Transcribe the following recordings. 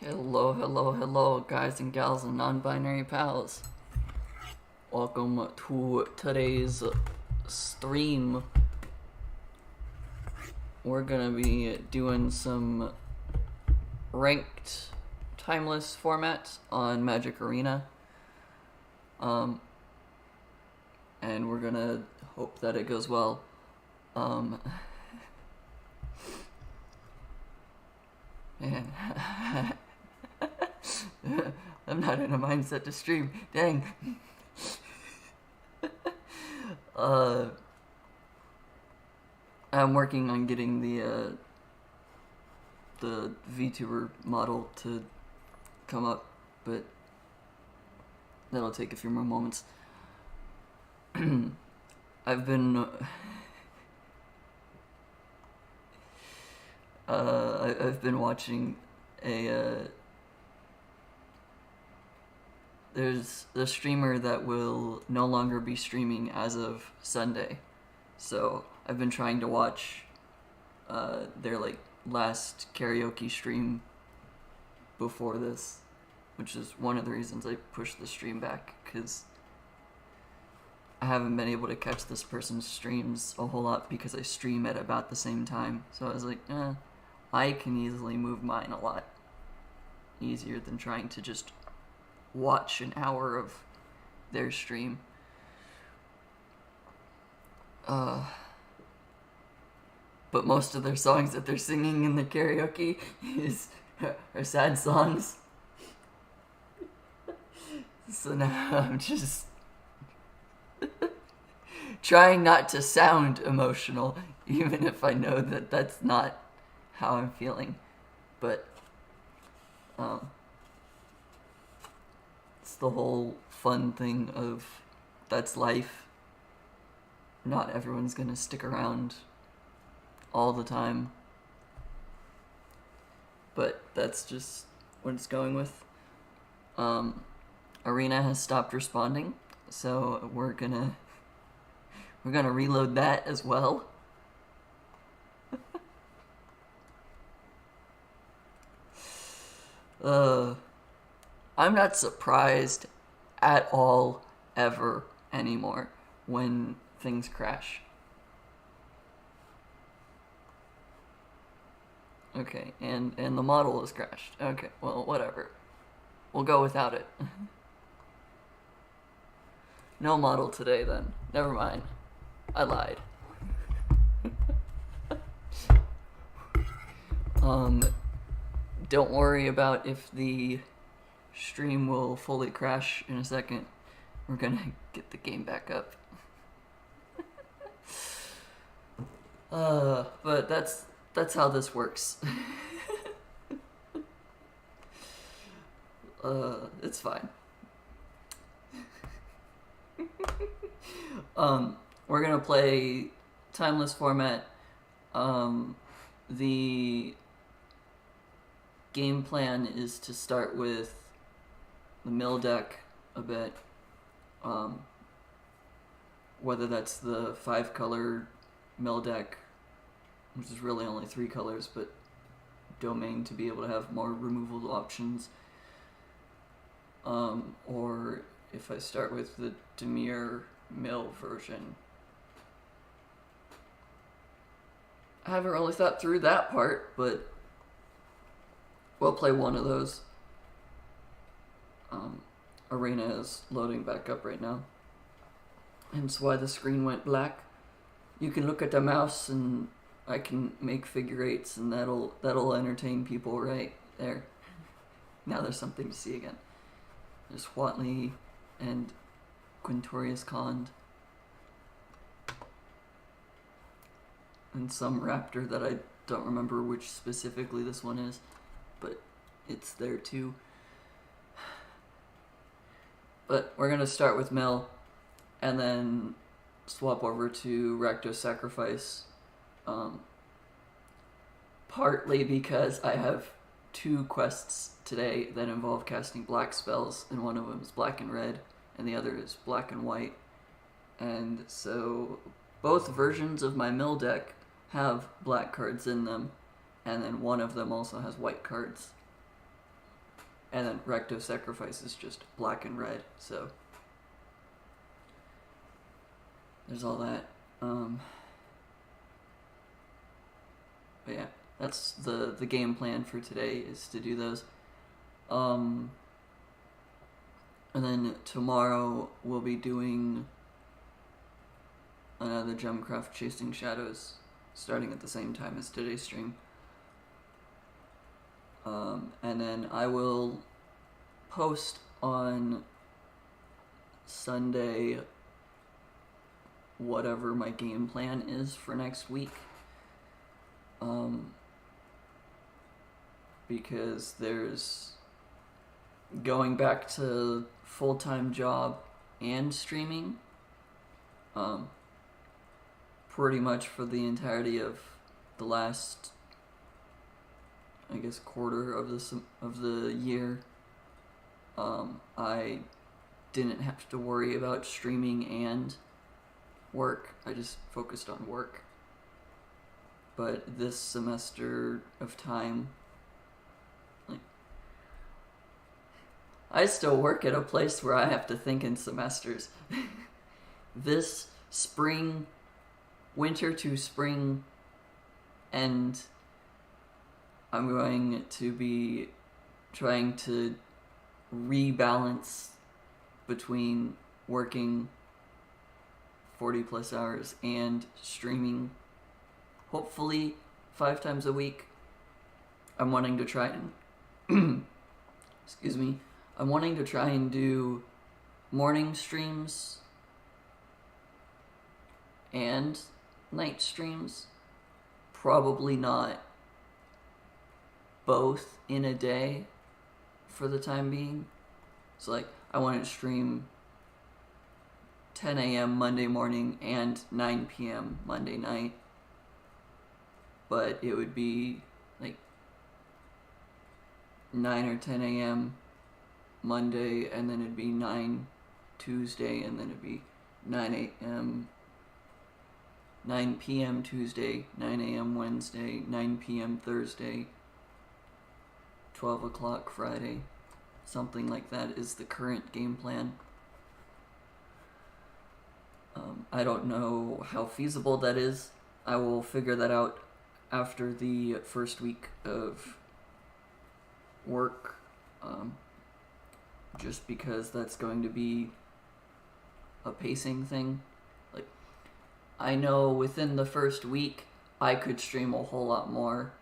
Hello, hello, hello, guys and gals and non-binary pals. Welcome to today's stream. We're gonna be doing some ranked timeless formats on Magic Arena. And we're gonna hope that it goes well. Man. I'm not in a mindset to stream. Dang. I'm working on getting the VTuber model to come up, but that'll take a few more moments. I've been I've been watching there's a streamer that will no longer be streaming as of Sunday, so I've been trying to watch their last karaoke stream before this, which is one of the reasons I pushed the stream back, because I haven't been able to catch this person's streams a whole lot because I stream at about the same time. So I was like, I can easily move mine a lot easier than trying to just watch an hour of their stream. But most of their songs that they're singing in the karaoke are sad songs. So now I'm just trying not to sound emotional, even if I know that that's not how I'm feeling. But it's the whole fun thing of that's life. Not everyone's gonna stick around all the time, but that's just what it's going with. Arena has stopped responding, so we're gonna reload that as well. I'm not surprised at all ever anymore when things crash. Okay, and the model has crashed. Okay, well, whatever. We'll go without it. No model today, then. Never mind. I lied. Don't worry about if the stream will fully crash in a second. We're gonna get the game back up. But that's how this works. It's fine. We're gonna play timeless format. The game plan is to start with the mill deck a bit. Whether that's the 5-color mill deck, which is really only 3 colors, but domain to be able to have more removal options. Or if I start with the Demir mill version. I haven't really thought through that part, but we'll play one of those. Arena is loading back up right now. Hence why the screen went black. You can look at the mouse and I can make figure eights, and that'll entertain people right there. Now there's something to see again. There's Huatley and Quintorius Kond. And some raptor that I don't remember which specifically this one is, but it's there too. But we're gonna start with Mel, and then swap over to Rakdos Sacrifice. Partly because I have 2 quests today that involve casting black spells, and one of them is black and red, and the other is black and white. And so both versions of my mill deck have black cards in them, and then one of them also has white cards. and then Recto Sacrifice is just black and red, so there's all that. But yeah, that's the game plan for today, is to do those. And then tomorrow we'll be doing another Gemcraft Chasing Shadows, starting at the same time as today's stream. And then I will post on Sunday whatever my game plan is for next week. Because there's going back to full-time job and streaming pretty much for the entirety of the last, I guess, quarter of the year. I didn't have to worry about streaming and work. I just focused on work. But this semester of time, like, I still work at a place where I have to think in semesters. This spring, winter to spring end, I'm going to be trying to rebalance between working 40 plus hours and streaming, hopefully 5 times a week. I'm wanting to try and excuse me, I'm wanting to try and do morning streams and night streams. Probably not both in a day for the time being. So like, I want to stream 10 a.m. Monday morning and 9 p.m. Monday night. But it would be like 9 or 10 a.m. Monday, and then it'd be 9 Tuesday, and then it'd be 9 p.m. Tuesday, 9 a.m. Wednesday, 9 p.m. Thursday, 12 o'clock Friday. Something like that is the current game plan. I don't know how feasible that is. I will figure that out after the first week of work, just because that's going to be a pacing thing. Like, I know within the first week I could stream a whole lot more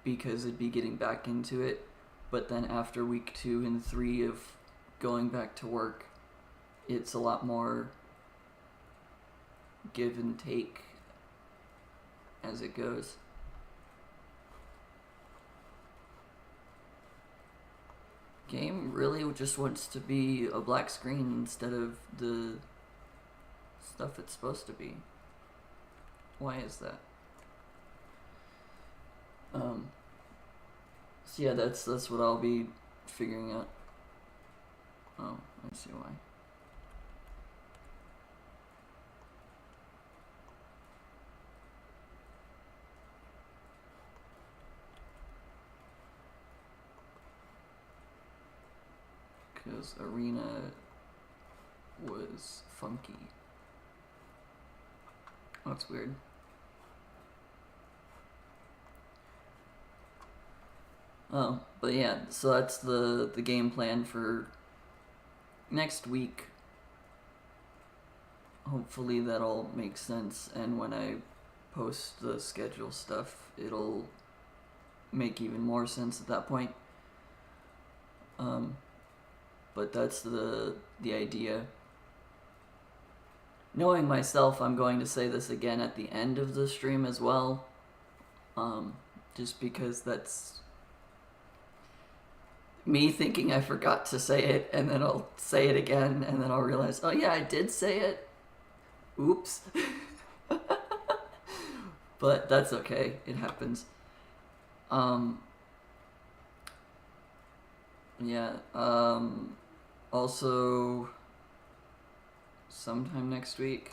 because it'd be getting back into it, but then after week 2 and 3 of going back to work, it's a lot more give and take as it goes. Game really just wants to be a black screen instead of the stuff it's supposed to be. Why is that? So yeah, that's what I'll be figuring out. Oh, I see why. Because Arena was funky. Oh, that's weird. Oh, but yeah, so that's the game plan for next week. Hopefully that'll make sense, and when I post the schedule stuff, it'll make even more sense at that point. But that's the idea. Knowing myself, I'm going to say this again at the end of the stream as well, just because that's me thinking I forgot to say it, and then I'll say it again, and then I'll realize, oh yeah, I did say it. Oops. But that's okay. It happens. Yeah. Also, sometime next week,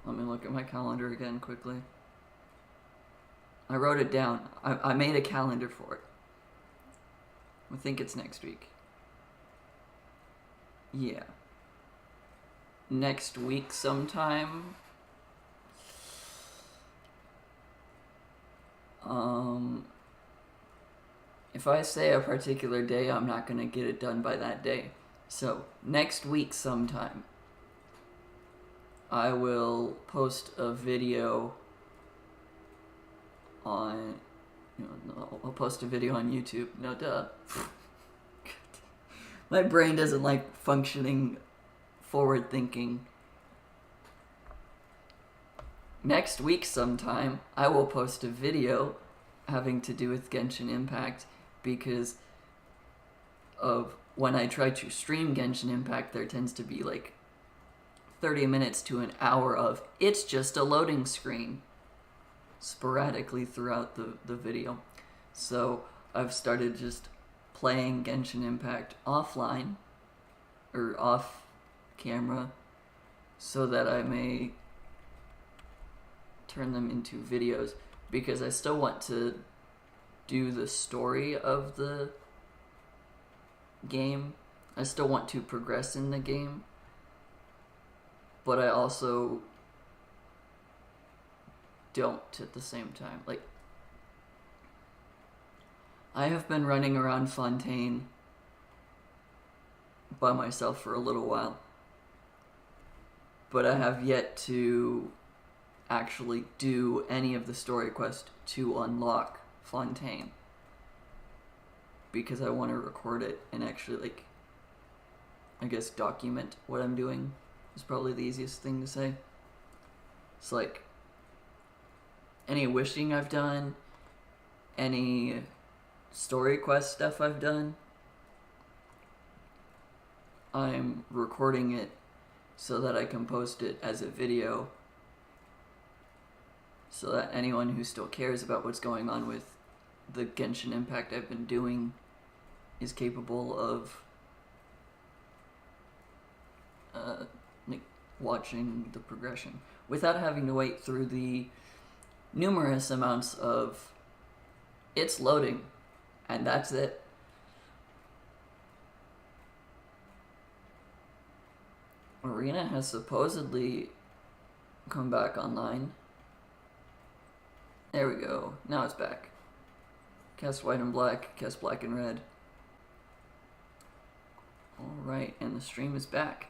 let me look at my calendar again quickly. I wrote it down. I made a calendar for it. I think it's next week. Yeah. Next week sometime. If I say a particular day, I'm not gonna get it done by that day. So, next week sometime, I will post a video on, I'll post a video on YouTube. No, duh. My brain doesn't like functioning forward thinking. Next week sometime, I will post a video having to do with Genshin Impact, because of when I try to stream Genshin Impact, there tends to be like 30 minutes to an hour of it's just a loading screen sporadically throughout the video. So I've started just playing Genshin Impact offline or off camera so that I may turn them into videos, because I still want to do the story of the game. I still want to progress in the game, but I also don't at the same time. Like, I have been running around Fontaine by myself for a little while, but I have yet to actually do any of the story quest to unlock Fontaine, because I want to record it and actually, like, I guess document what I'm doing is probably the easiest thing to say. It's like any wishing I've done, any story quest stuff I've done, I'm recording it so that I can post it as a video, so that anyone who still cares about what's going on with the Genshin Impact I've been doing is capable of watching the progression without having to wait through the numerous amounts of it's loading and that's it. Arena has supposedly come back online. There we go. Now it's back. Cast white and black, cast black and red. Alright, and the stream is back.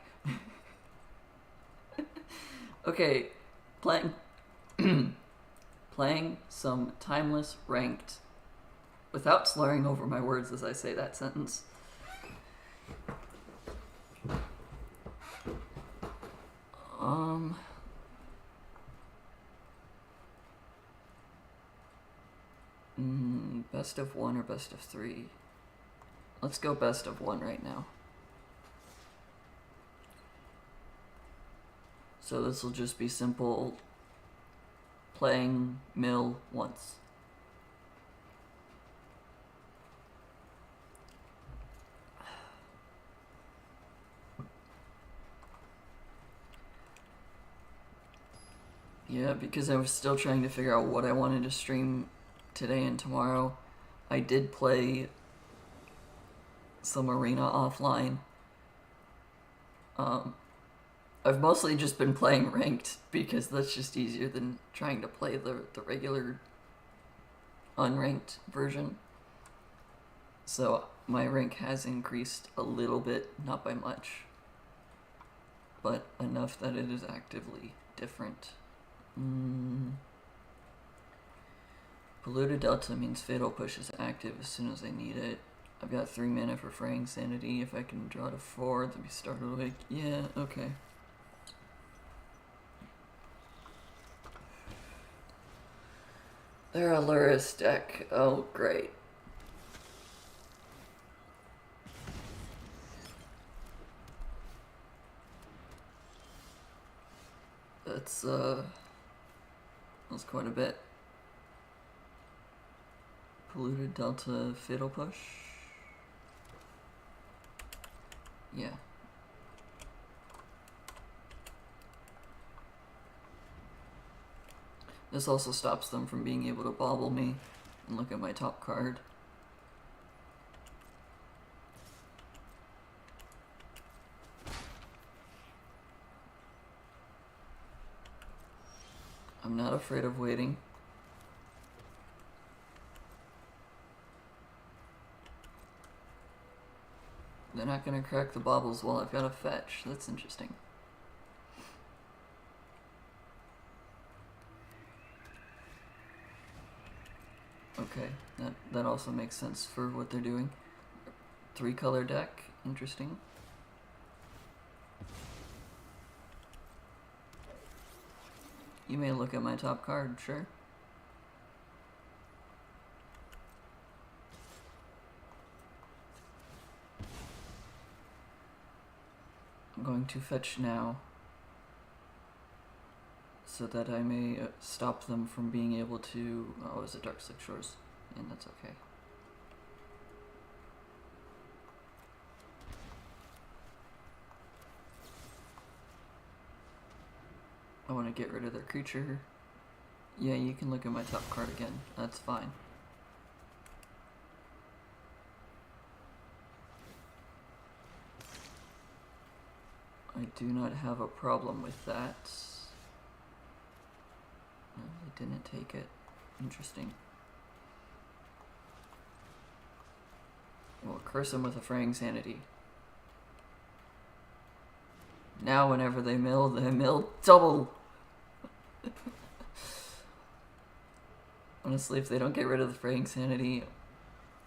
Okay, playing some timeless ranked without slurring over my words as I say that sentence. Best of one or best of three? Let's go best of one right now. So this will just be simple playing mill once. Yeah, because I was still trying to figure out what I wanted to stream today and tomorrow. I did play some Arena offline. I've mostly just been playing ranked because that's just easier than trying to play the regular unranked version. So my rank has increased a little bit, not by much, but enough that it is actively different. Polluted Delta means Fatal Push is active as soon as I need it. I've got 3 mana for Fraying Sanity. If I can draw to 4, then we start awake. Yeah, okay. They're a Luris deck. Oh, great. That's quite a bit. Polluted Delta Fatal Push. Yeah. This also stops them from being able to bobble me and look at my top card. I'm not afraid of waiting. They're not gonna crack the baubles while I've got a fetch. That's interesting. Okay, that also makes sense for what they're doing. 3-color deck, interesting. You may look at my top card, sure. I'm going to fetch now so that I may stop them from being able to... Oh, it's a Dark Six Shores, and that's okay. I want to get rid of their creature. Yeah, you can look at my top card again. That's fine. I do not have a problem with that. No, they didn't take it. Interesting. We'll curse them with a Fraying Sanity. Now whenever they mill double! Honestly, if they don't get rid of the Fraying Sanity,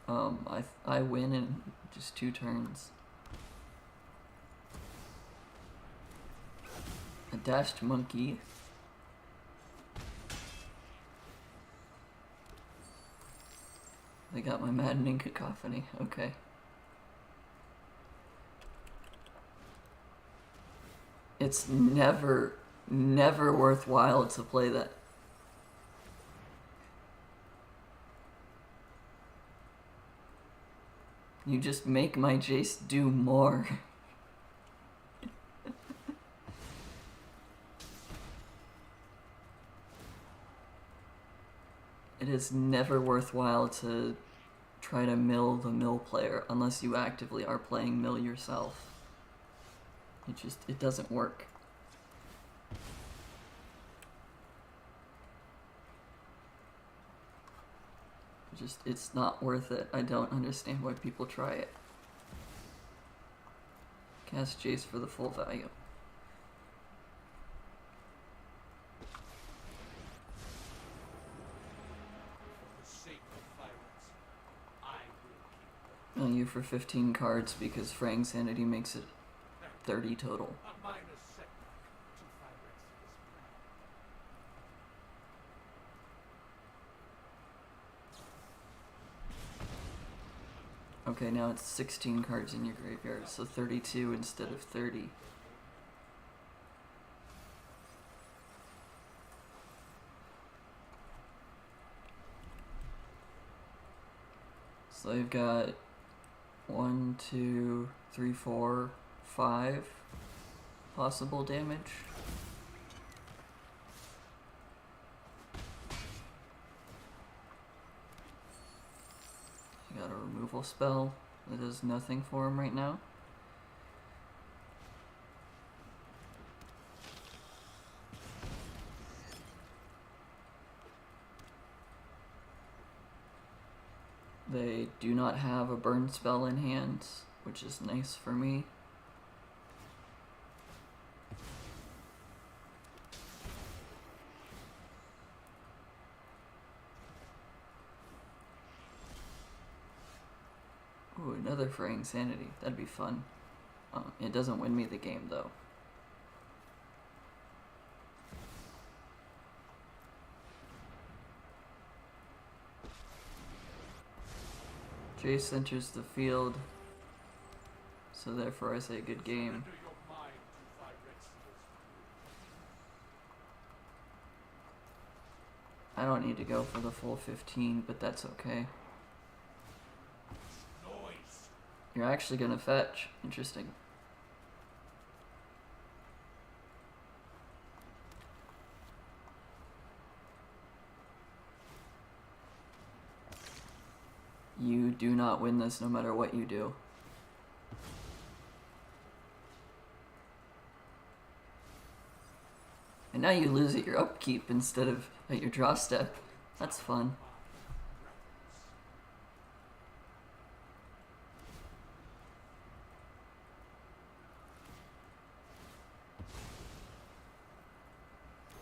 I win in just 2 turns. A dashed monkey. They got my maddening cacophony. Okay. It's never worthwhile to play that. You just make my Jace do more. It is never worthwhile to try to mill the mill player unless you actively are playing mill yourself. It doesn't work. It's not worth it. I don't understand why people try it. Cast Jace for the full value. You for 15 cards because Fraying Sanity makes it 30 total. Okay, now it's 16 cards in your graveyard, so 32 instead of 30. So you've got 1, 2, 3, 4, 5 possible damage. You got a removal spell that does nothing for him right now. They do not have a burn spell in hand, which is nice for me. Ooh, another Fraying Sanity. That'd be fun. It doesn't win me the game, though. Jace enters the field, so therefore I say good game. I don't need to go for the full 15, but that's okay. You're actually gonna fetch. Interesting. You do not win this no matter what you do. And now you lose at your upkeep instead of at your draw step. That's fun.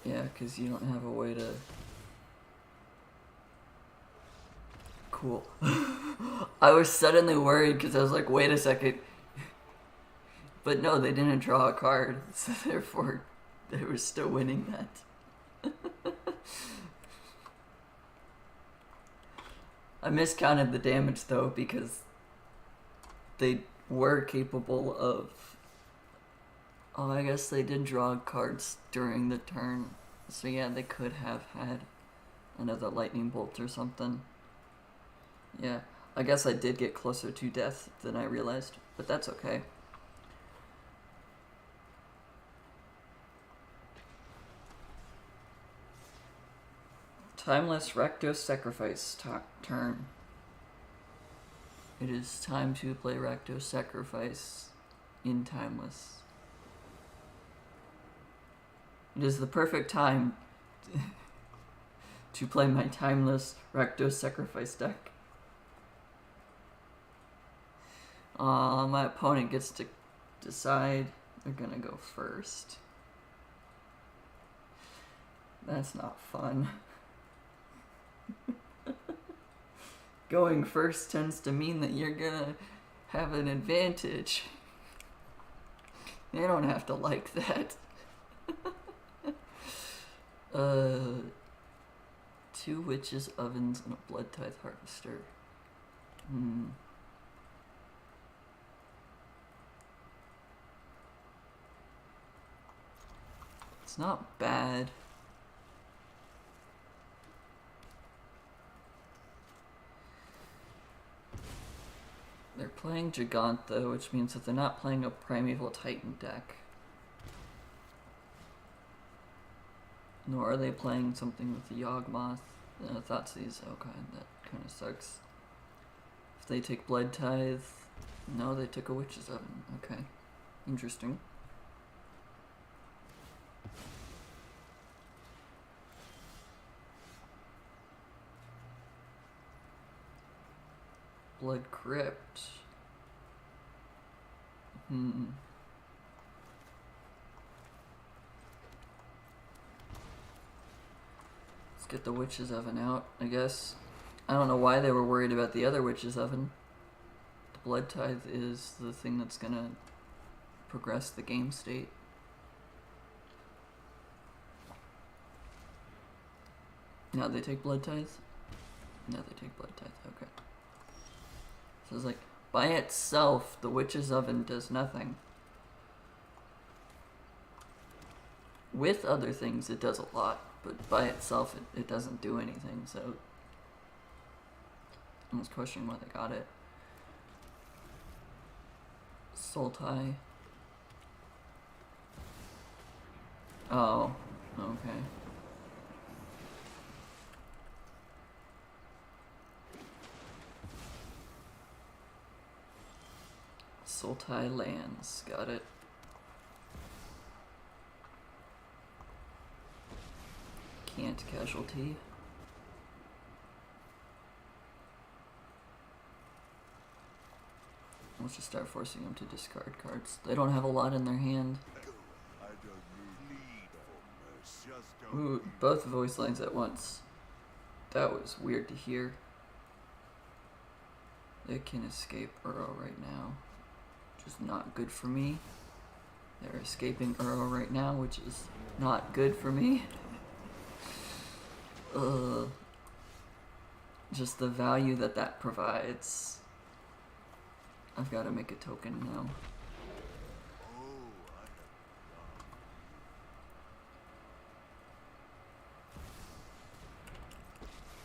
Yeah, because you don't have a way to... Cool. I was suddenly worried because I was like, wait a second. But no, they didn't draw a card, so therefore they were still winning that. I miscounted the damage though because they were capable of... Oh, I guess they did draw cards during the turn. So yeah, they could have had another lightning bolt or something. Yeah, I guess I did get closer to death than I realized, but that's okay. Timeless Rakdos Sacrifice turn. It is time to play Rakdos Sacrifice in Timeless. It is the perfect time to play my Timeless Rakdos Sacrifice deck. My opponent gets to decide. They're gonna go first. That's not fun. Going first tends to mean that you're gonna have an advantage. They don't have to like that. 2 witches, ovens, and a blood tithe harvester. It's not bad. They're playing Giganta, which means that they're not playing a Primeval Titan deck. Nor are they playing something with the Yawgmoth. Thoughtseize. Okay, that kind of sucks. If they take Blood Tithe... No, they took a Witch's Oven. Okay. Interesting. Blood Crypt. Let's get the Witch's Oven out, I guess. I don't know why they were worried about the other Witch's Oven. The Blood Tithe is the thing that's gonna progress the game state. Now they take Blood Tithe? No, they take Blood Tithe, okay. So it's like, by itself, the Witch's Oven does nothing. With other things, it does a lot, but by itself, it doesn't do anything, so... I was questioning why they got it. Sultai. Oh, okay. Sultai lands, got it. Can't casualty. Let's just start forcing them to discard cards. They don't have a lot in their hand. Ooh, both voice lines at once. That was weird to hear. They can escape Uro right now, which is not good for me. They're escaping Uro right now, which is not good for me. Just the value that provides. I've got to make a token now.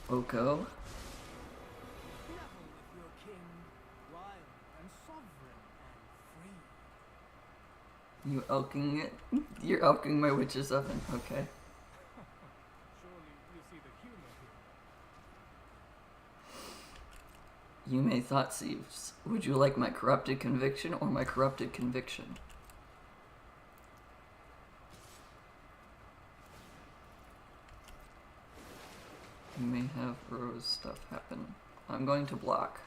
Oko. You elking it? You're elking my Witch's Oven, okay. You may Thoughtseize. Would you like my Corrupted Conviction or my Corrupted Conviction? have Rose stuff happen. I'm going to block.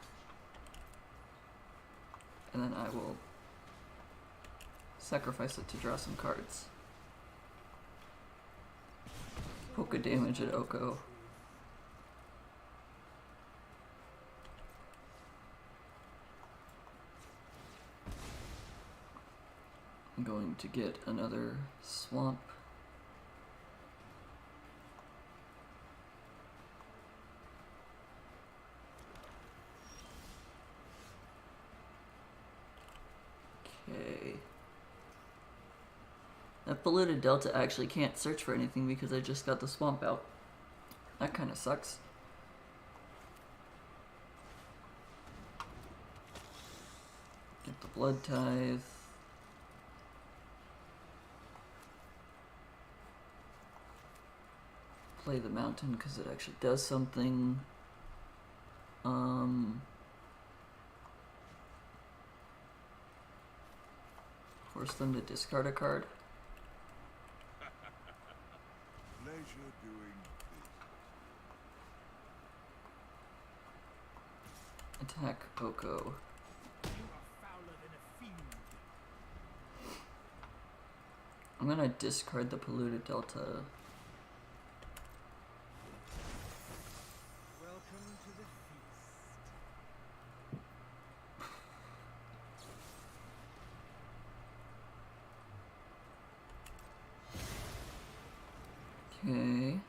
And then I will sacrifice it to draw some cards. Polka damage at Oko. I'm going to get another swamp. Okay. That polluted delta actually can't search for anything because I just got the swamp out. That kind of sucks. Get the blood tithe. Play the mountain because it actually does something. Force them to discard a card. Pleasure doing this. Attack Oko. You are fouler than a fiend. I'm gonna discard the polluted delta. Welcome to the feast. Okay.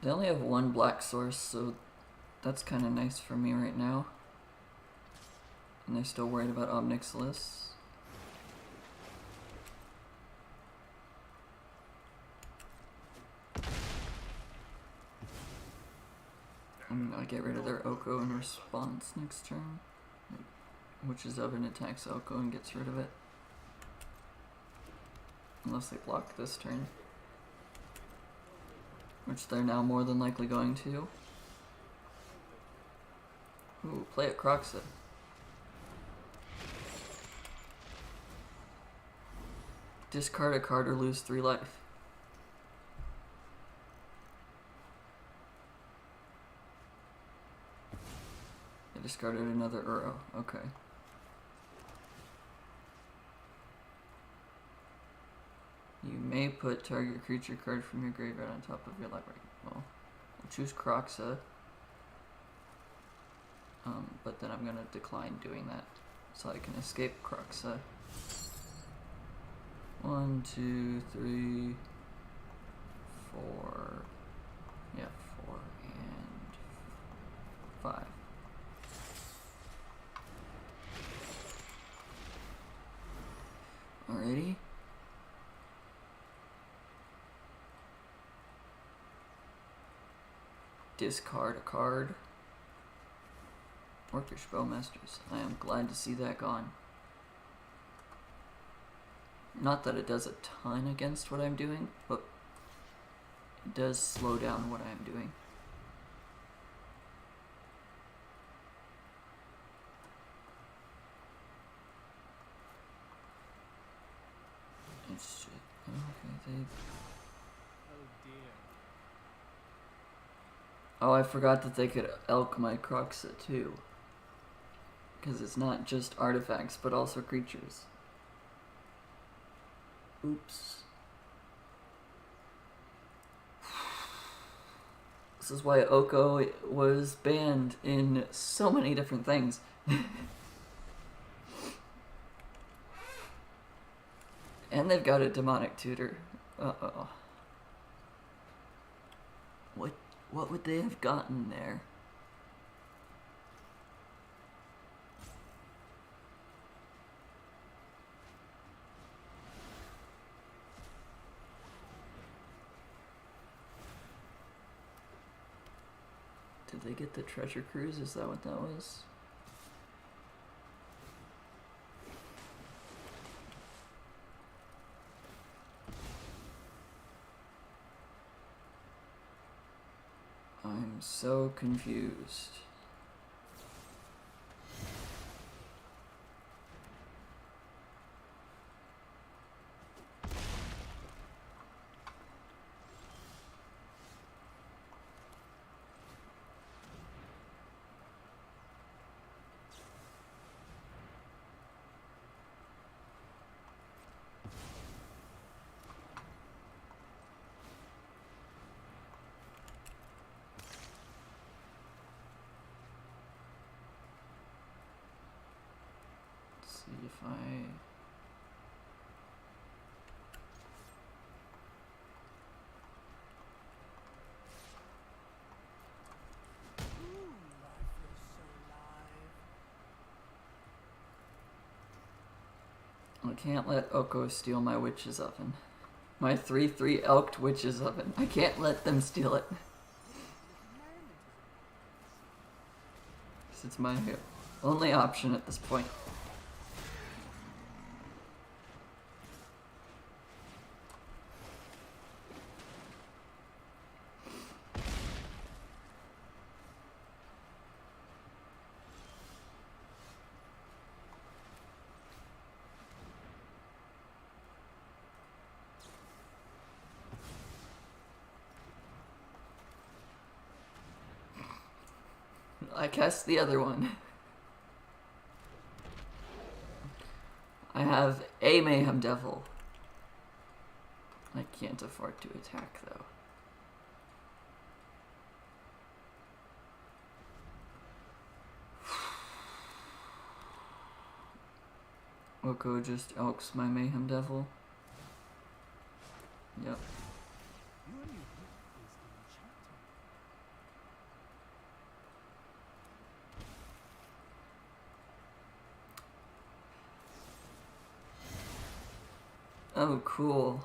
They only have one black source, so that's kind of nice for me right now. And they're still worried about Omnixilis. I'm gonna get rid of their Oko in response next turn. Which is up and attacks Oko and gets rid of it. Unless they block this turn. Which they're now more than likely going to. Ooh, play it Croxa. Discard a card or lose 3 life. I discarded another Uro. Okay. You may put target creature card from your graveyard on top of your library. Well, we'll choose Croxa. But then I'm going to decline doing that. So I can escape Croxa. 1, 2, 3, 4. Yeah, 4 and 5. Alrighty. Discard a card. Orcish Bowmasters. I am glad to see that gone. Not that it does a ton against what I'm doing, but it does slow down what I'm doing. It's just, okay, they... Oh dear. Oh, I forgot that they could elk my Croxa too. Because it's not just artifacts, but also creatures. Oops. This is why Oko was banned in so many different things. And they've got a demonic tutor. Uh-oh. What would they have gotten there? Did they get the treasure cruise? Is that what that was? I'm so confused. if I... Ooh, I feel so alive. I can't let Oko steal my witch's oven. My 3/3 elked witch's oven. I can't let them steal it. It's my only option at this point. I cast the other one. I have a Mayhem Devil. I can't afford to attack, though. Oko just elks my Mayhem Devil. Yep. Your new book is enchanting. Oh, cool.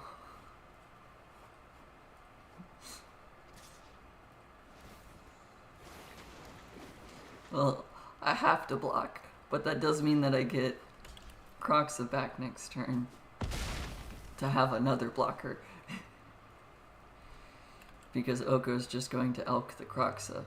Well, I have to block, but that does mean that I get Croxa back next turn to have another blocker. Because Oko's just going to elk the Croxa.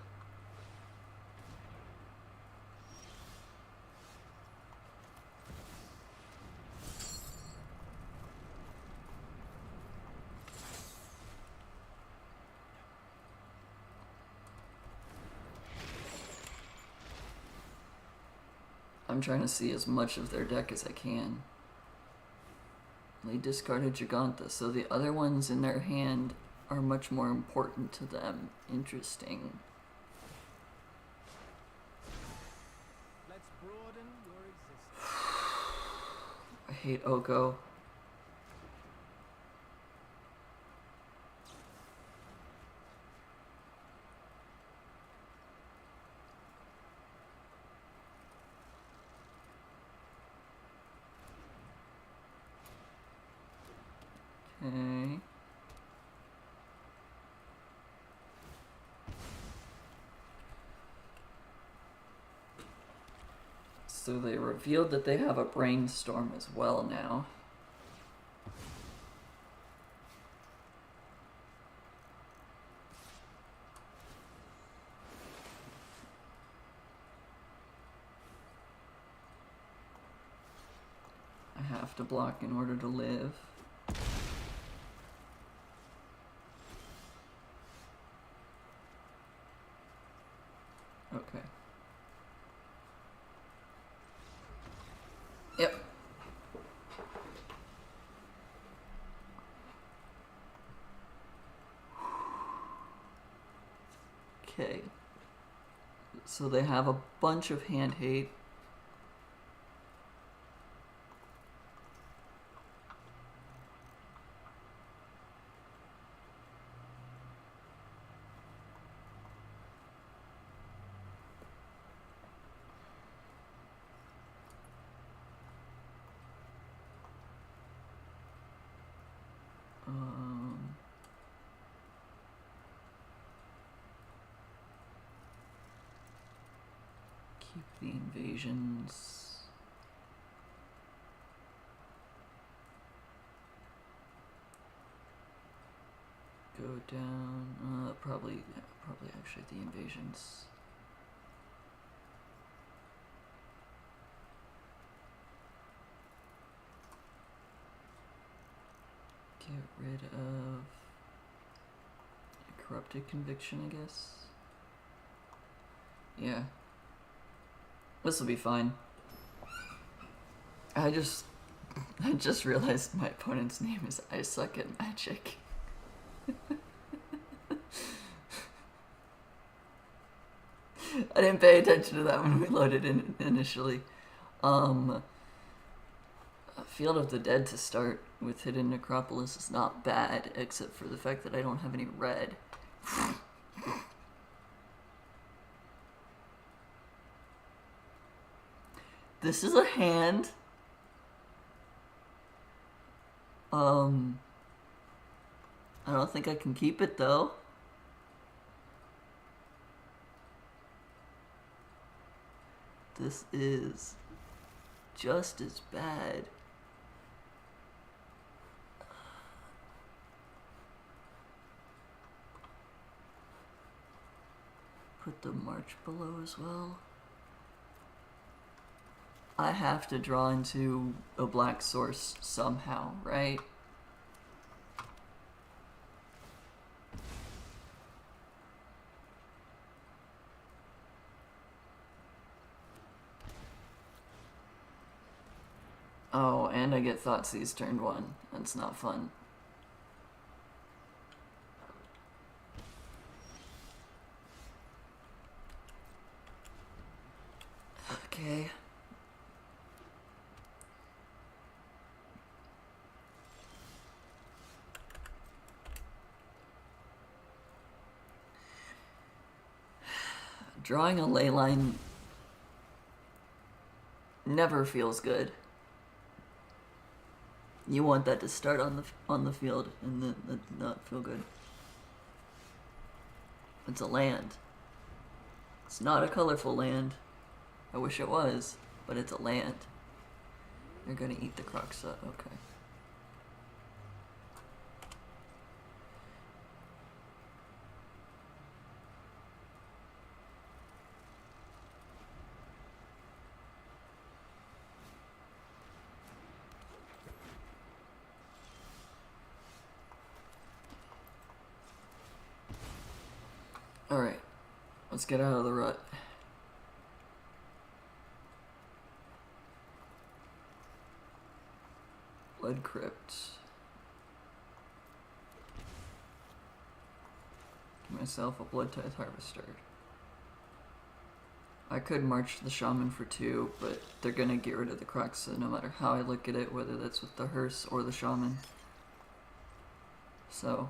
I'm trying to see as much of their deck as I can. They discarded Giganta, so the other ones in their hand are much more important to them. Interesting. Let's broaden your existence. I hate Oko. Okay. So they revealed that they have a brainstorm as well now. I have to block in order to live. Okay. Yep. Okay. So they have a bunch of hand hate. Keep the invasions. Go down. Probably actually the invasions. Get rid of corrupted conviction, I guess. Yeah. This will be fine. I just realized my opponent's name is I Suck at Magic. I didn't pay attention to that when we loaded in initially. Field of the Dead to start with Hidden Necropolis is not bad, except for the fact that I don't have any red. This is a hand. I don't think I can keep it though. This is just as bad. Put the march below as well. I have to draw into a black source somehow, right? Oh, and I get Thoughtseize turn 1. That's not fun. Okay. Drawing a ley line never feels good. You want that to start on the field and then not feel good. It's a land. It's not a colorful land. I wish it was, but it's a land. You're gonna eat the Croxa, okay. Alright, let's get out of the rut. Blood Crypt. Give myself a Blood Tithe Harvester. I could march the Shaman for 2, but they're gonna get rid of the Croxa no matter how I look at it, whether that's with the Hearse or the Shaman. So...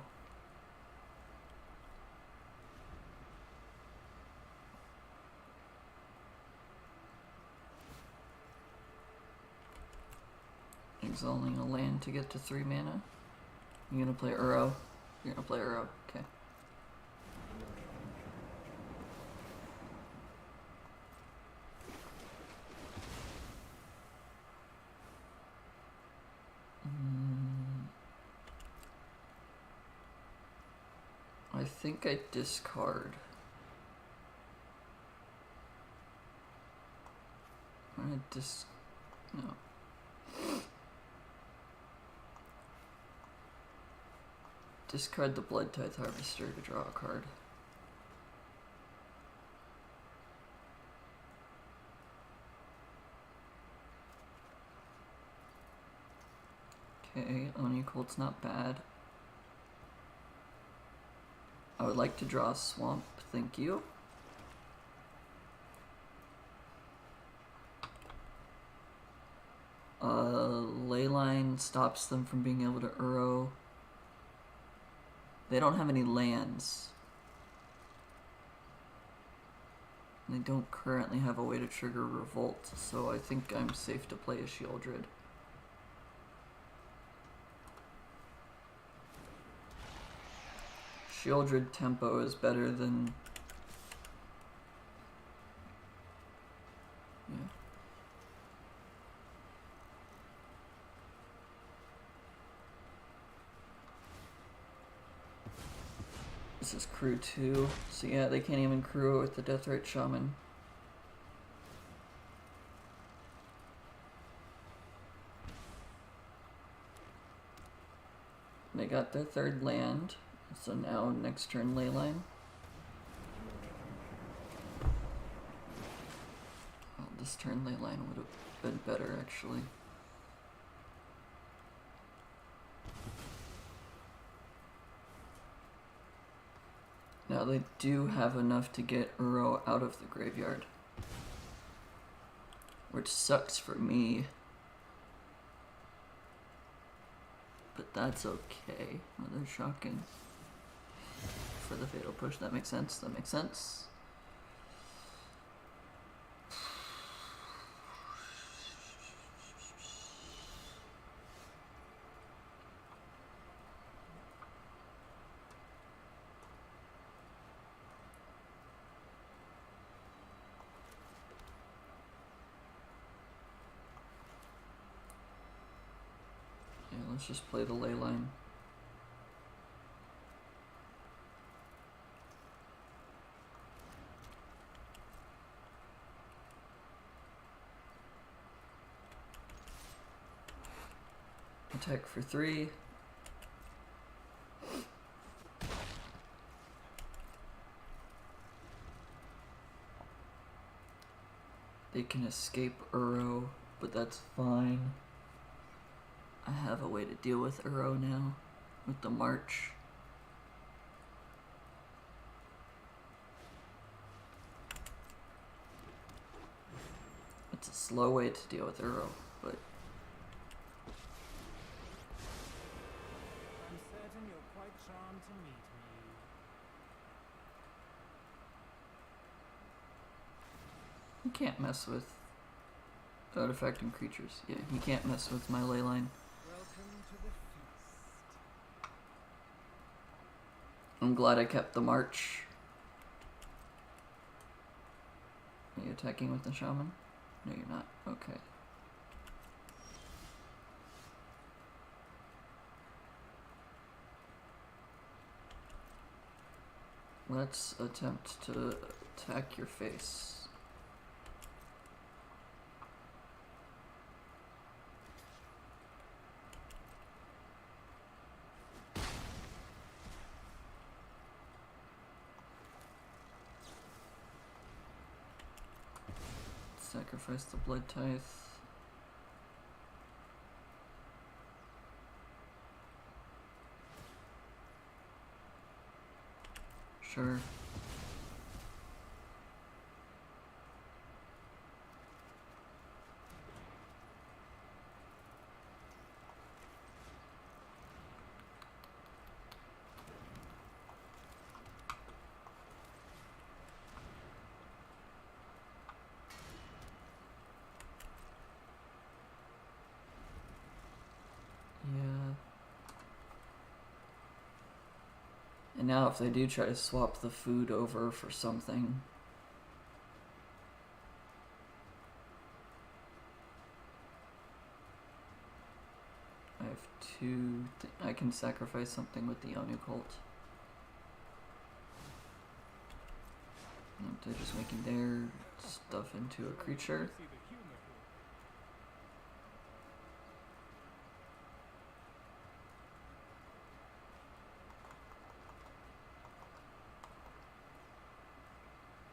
exiling a land to get to 3 mana. You gonna play Uro? You're gonna play Uro, okay. I think I discard. I'm gonna no. Discard the Blood Tithe Harvester to draw a card. Okay, Oni Colt's not bad. I would like to draw a Swamp, thank you. Leyline stops them from being able to Uro. They don't have any lands. They don't currently have a way to trigger Revolt, so I think I'm safe to play a Shieldred. Shieldred tempo is better than... yeah. This is crew 2, so yeah, they can't even crew it with the Deathrite Shaman. They got their 3rd land, so now next turn Leyline. Oh, this turn Leyline would have been better actually. Now they do have enough to get Uro out of the graveyard, which sucks for me. But that's okay. Mother shotgun for the fatal push. That makes sense. That makes sense. Yeah, let's just play the ley line. Attack for 3. They can escape Uro, but that's fine. I have a way to deal with Uro now, with the march. It's a slow way to deal with Uro, but I'm certain you're quite charmed to meet me. you can't mess with artifact and creatures. Yeah, you can't mess with my ley line. Welcome to the feast. I'm glad I kept the march. Are you attacking with the shaman? No, you're not. Okay. Let's attempt to attack your face. Sacrifice the blood tithe. Sure. Yeah. And now if they do try to swap the food over for something, I have two. I can sacrifice something with the Onu cult. Nope, they're just making their stuff into a creature. See the humor here.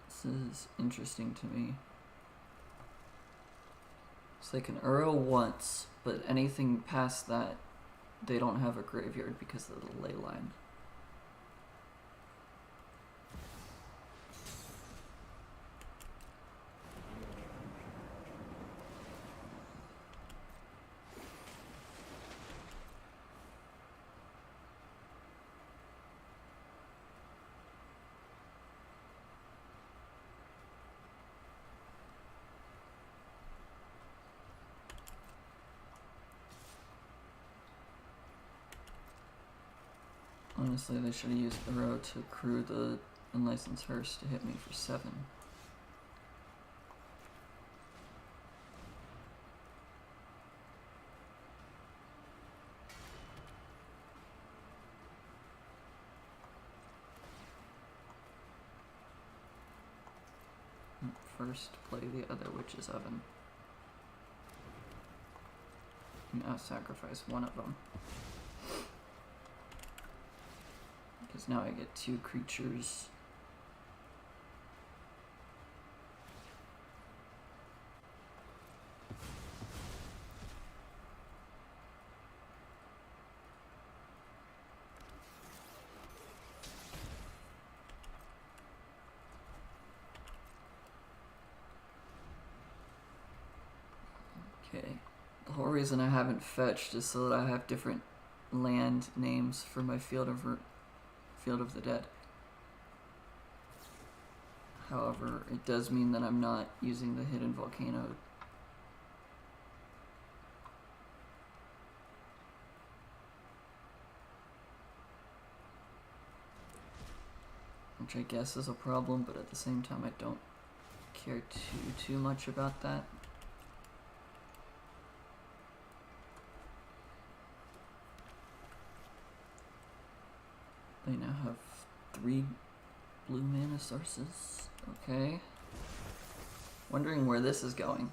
This is interesting to me. So they can Uro once, but anything past that, they don't have a graveyard because of the ley line. Honestly, they should have used Uro to crew the unlicensed hearse to hit me for 7. First, play the other Witch's Oven. Now sacrifice one of them. Because now I get 2 creatures. Okay. The whole reason I haven't fetched is so that I have different land names for my Field of the Dead. However, it does mean that I'm not using the hidden volcano. Which I guess is a problem, but at the same time I don't care too much about that. They now have 3 blue mana sources. Okay. Wondering where this is going.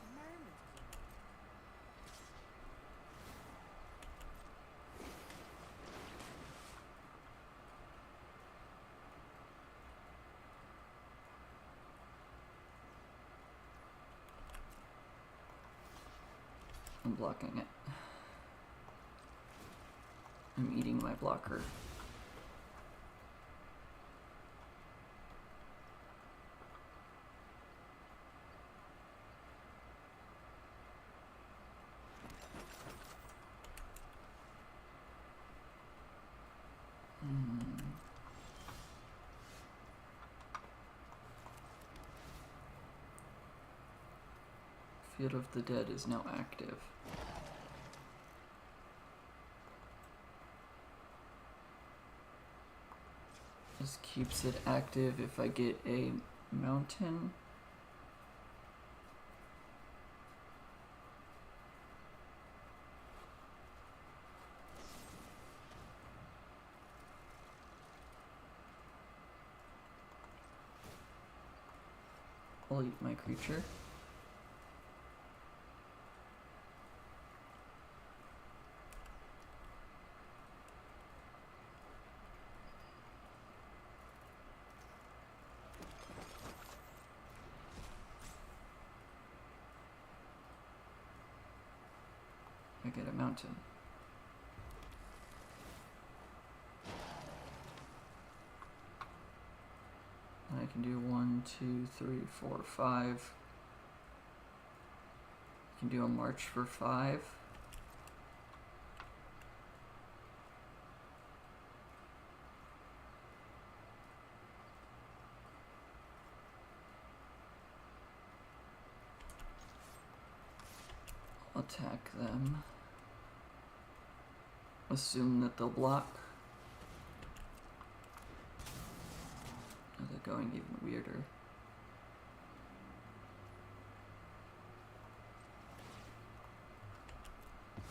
I'm blocking it. I'm eating my blocker. Field of the Dead is now active. This keeps it active if I get a mountain. I'll eat my creature. I get a mountain. And I can do 1, 2, 3, 4, 5. I can do a march for 5. I'll attack them. Assume that they'll block. Or they're going even weirder.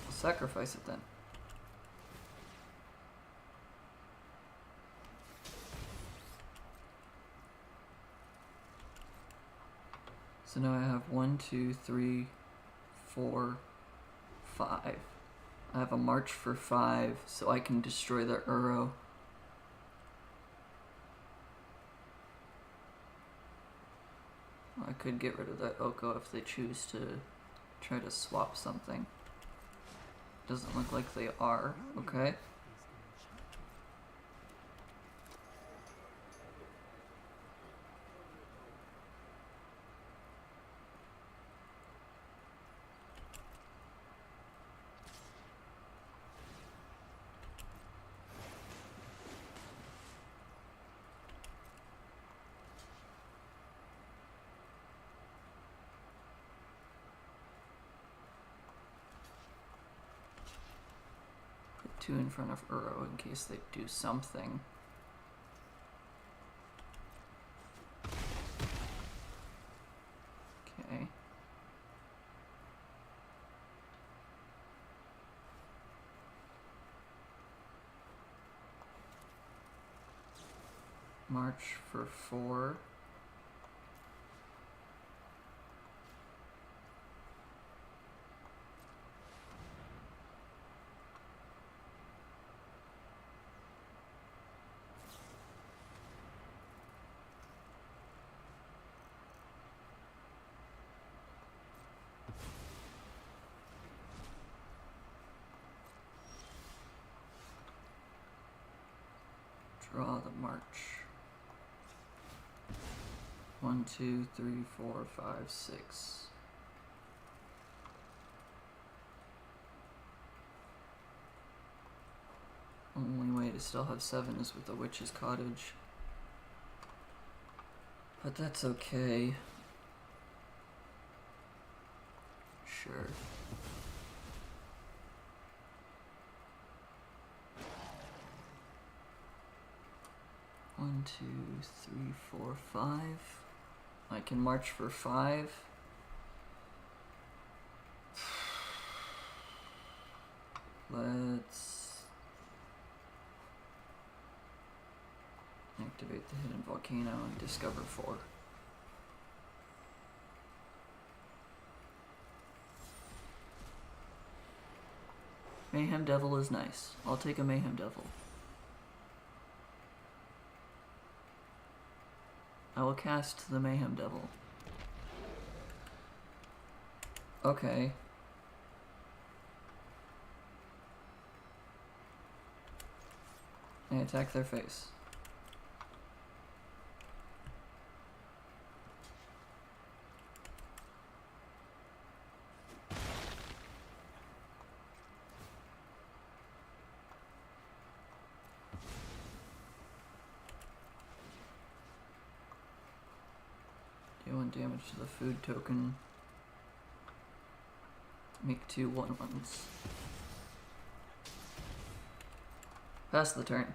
I'll sacrifice it then. So now I have 1, 2, 3, 4, 5. I have a march for 5, so I can destroy the Uro. I could get rid of that Oko if they choose to try to swap something. Doesn't look like they are. Okay. Put 2 in front of Uro in case they do something. Okay. March for 4. Draw the march. 1, 2, 3, 4, 5, 6. still have 7 is with the Witch's Cottage. But that's okay. Sure. One, 2, 3, 4, 5. I can march for 5. Let's activate the hidden volcano and discover 4. Mayhem Devil is nice. I'll take a Mayhem Devil. I will cast the Mayhem Devil. Okay. I attack their face. Do 1 damage to the food token. Make 2 1/1s. Pass the turn.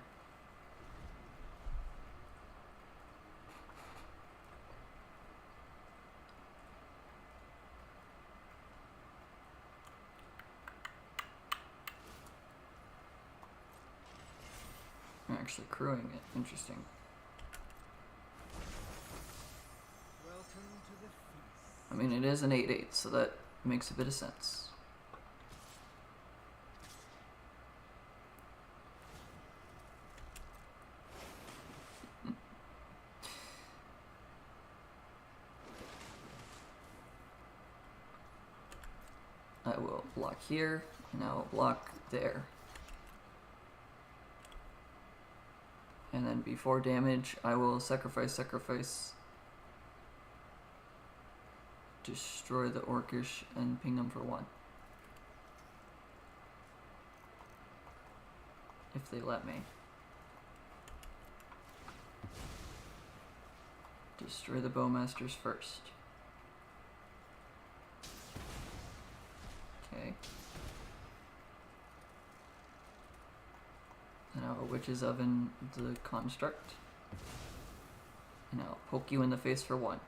I'm actually crewing it. Interesting. Welcome to the feast. I mean, it is an 8/8, so that makes a bit of sense. I will block here, and I will block there. And then before damage, I will sacrifice. Destroy the Orcish and ping them for 1. If they let me. Destroy the Bowmasters first. Okay. And I'll Witch's Oven the construct. And I'll poke you in the face for 1.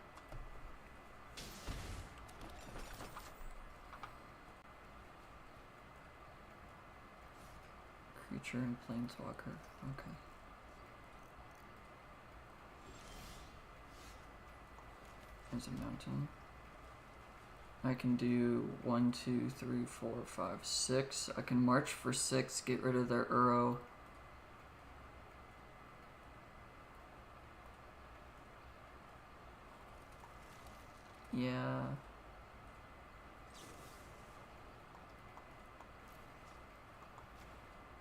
Creature and Planeswalker. Okay. There's a mountain. I can do 1, 2, 3, 4, 5, 6. I can march for 6, get rid of their Uro. Yeah.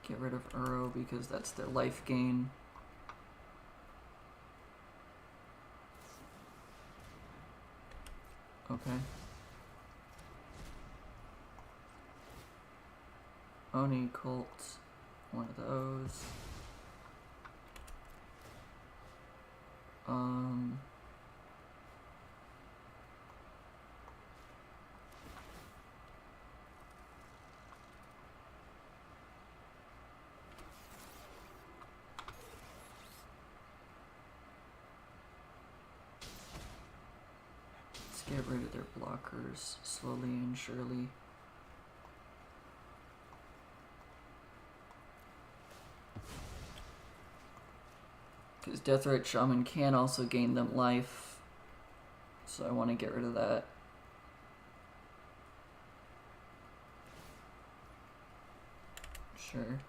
Get rid of Uro because that's their life gain. Okay. Oni Cult, one of those. Let's get rid of their blockers slowly and surely. Because Deathrite Shaman can also gain them life, so I want to get rid of that. Sure.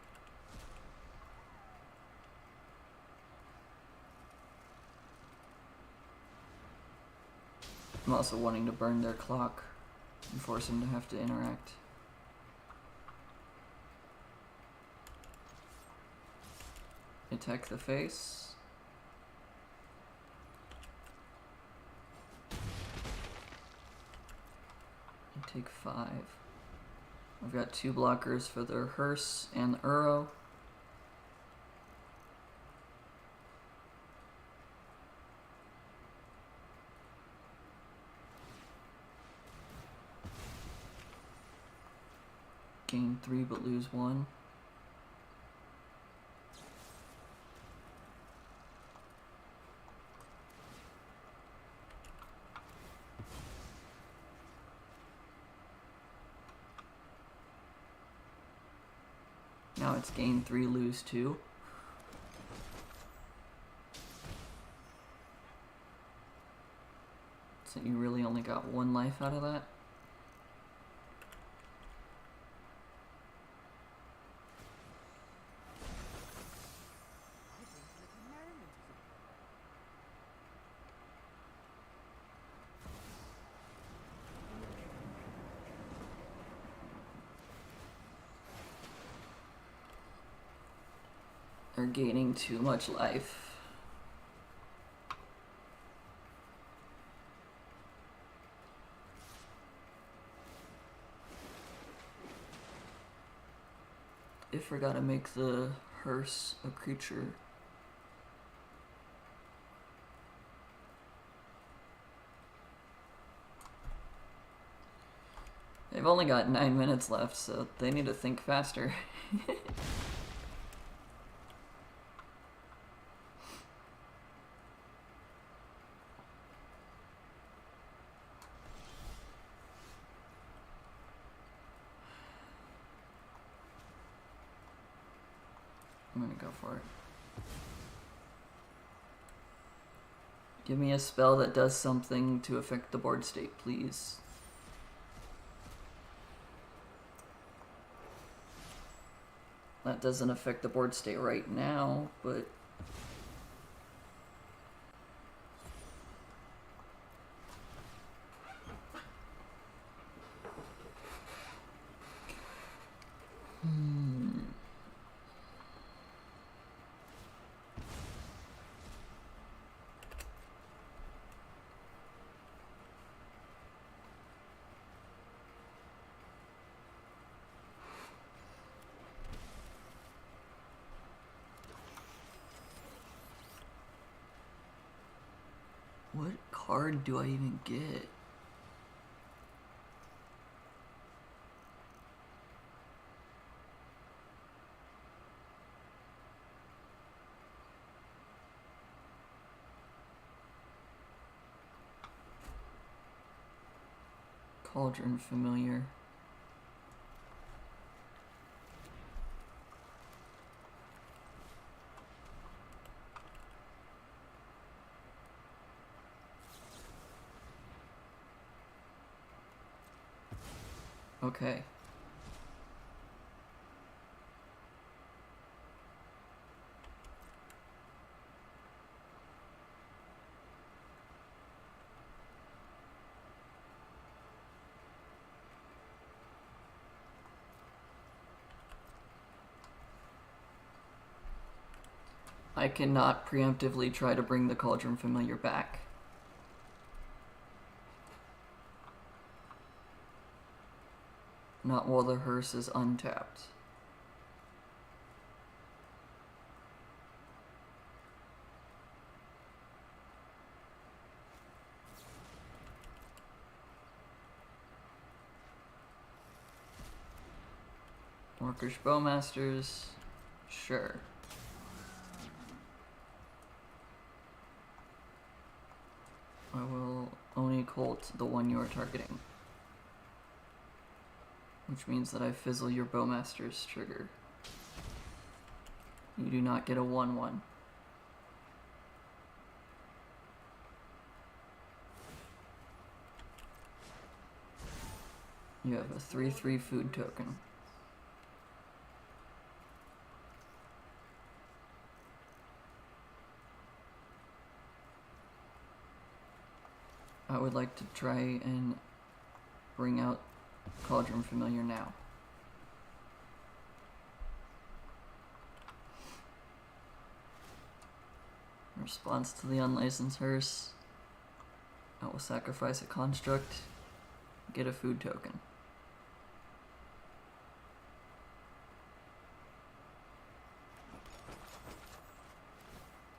I'm also wanting to burn their clock and force them to have to interact. Attack the face. Take 5. I've got 2 blockers for their Hearse and the Uro. Gain 3 but lose 1. Now it's gain 3, lose 2. So you really only got 1 life out of that? I think a little merriment is in order. They're gaining too much life. I forgot to make the hearse a creature. They've only got 9 minutes left, so they need to think faster. I'm gonna go for it. Give me a spell that does something to affect the board state, please. That doesn't affect the board state right now, but... What card do I even get? Cauldron Familiar. Okay. I cannot preemptively try to bring the Cauldron Familiar back. Not while the hearse is untapped. Orcish Bowmasters, sure. I will only Colt the one you are targeting. Which means that I fizzle your Bowmaster's trigger. You do not get a 1/1. You have a 3/3 food token. I would like to try and bring out Cauldron Familiar now. In response to the unlicensed hearse, I will sacrifice a construct, get a food token.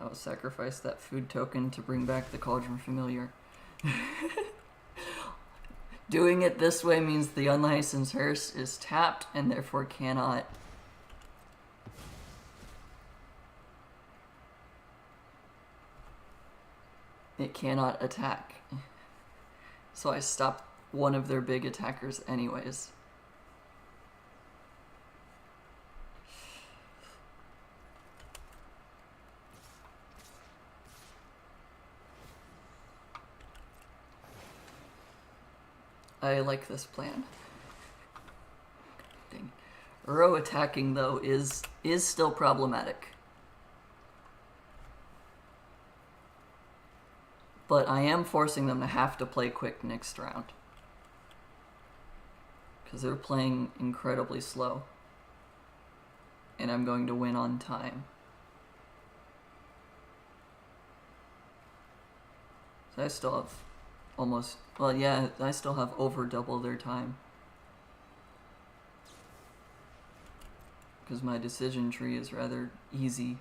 I will sacrifice that food token to bring back the Cauldron Familiar. Doing it this way means the unlicensed hearse is tapped and therefore cannot. It cannot attack. So I stopped one of their big attackers anyways. I like this plan. Dang. Uro attacking though is still problematic. But I am forcing them to have to play quick next round. Because they're playing incredibly slow. And I'm going to win on time. So I still have almost, well yeah, I still have over double their time. Because my decision tree is rather easy.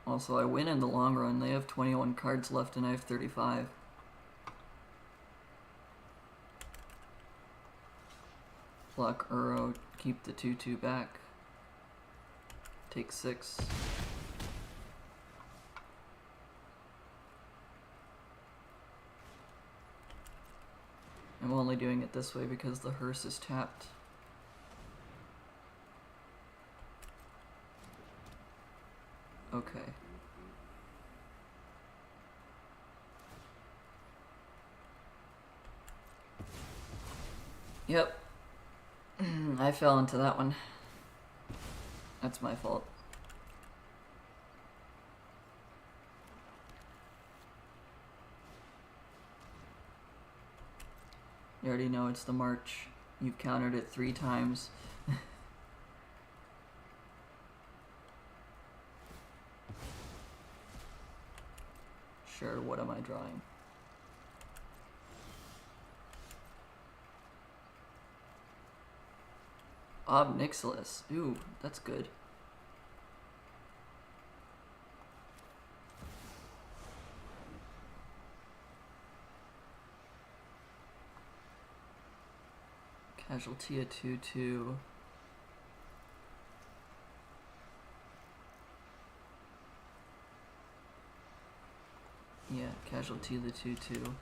Also, I win in the long run. They have 21 cards left and I have 35. Block Uro, keep the 2-2 back. Take 6. I'm only doing it this way because the hearse is tapped. Okay. Yep. I fell into that one. That's my fault. You already know it's the march. You've countered it 3 times. Sure, what am I drawing? Ob Nixilis. Ooh, that's good. Casualty a 2-2. Yeah, casualty the 2-2.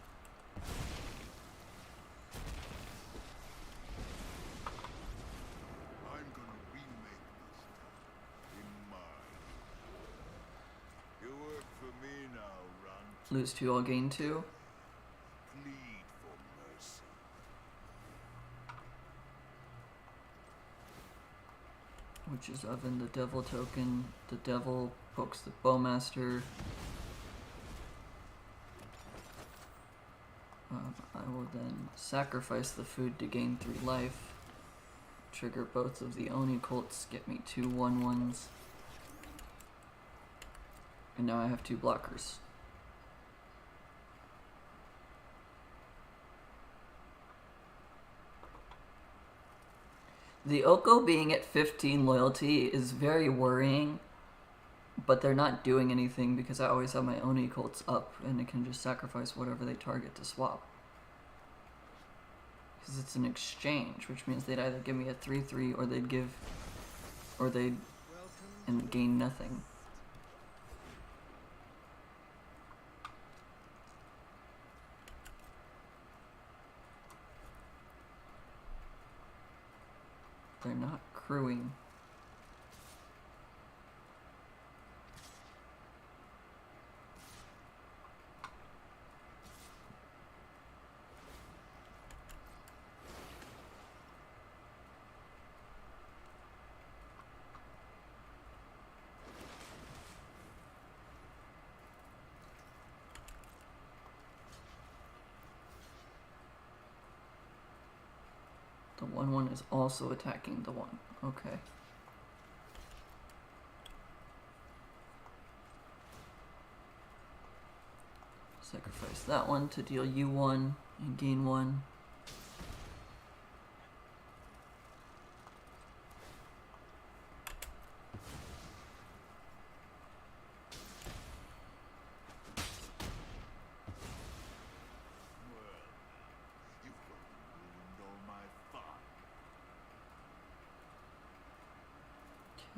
Lose 2, I'll gain 2. Plead for mercy. Which is Oven, the devil token. The devil pokes the bowmaster. I will then sacrifice the food to gain 3 life. Trigger both of the Oni cults, get me 2 1/1s. And now I have 2 blockers. The Oko being at 15 loyalty is very worrying, but they're not doing anything because I always have my Oni cults up and it can just sacrifice whatever they target to swap. Because it's an exchange, which means they'd either give me a 3-3 or they'd give, or they'd and gain nothing. They're not crewing. The 1/1 is also attacking the 1. Okay. Sacrifice that one to deal you 1 and gain 1.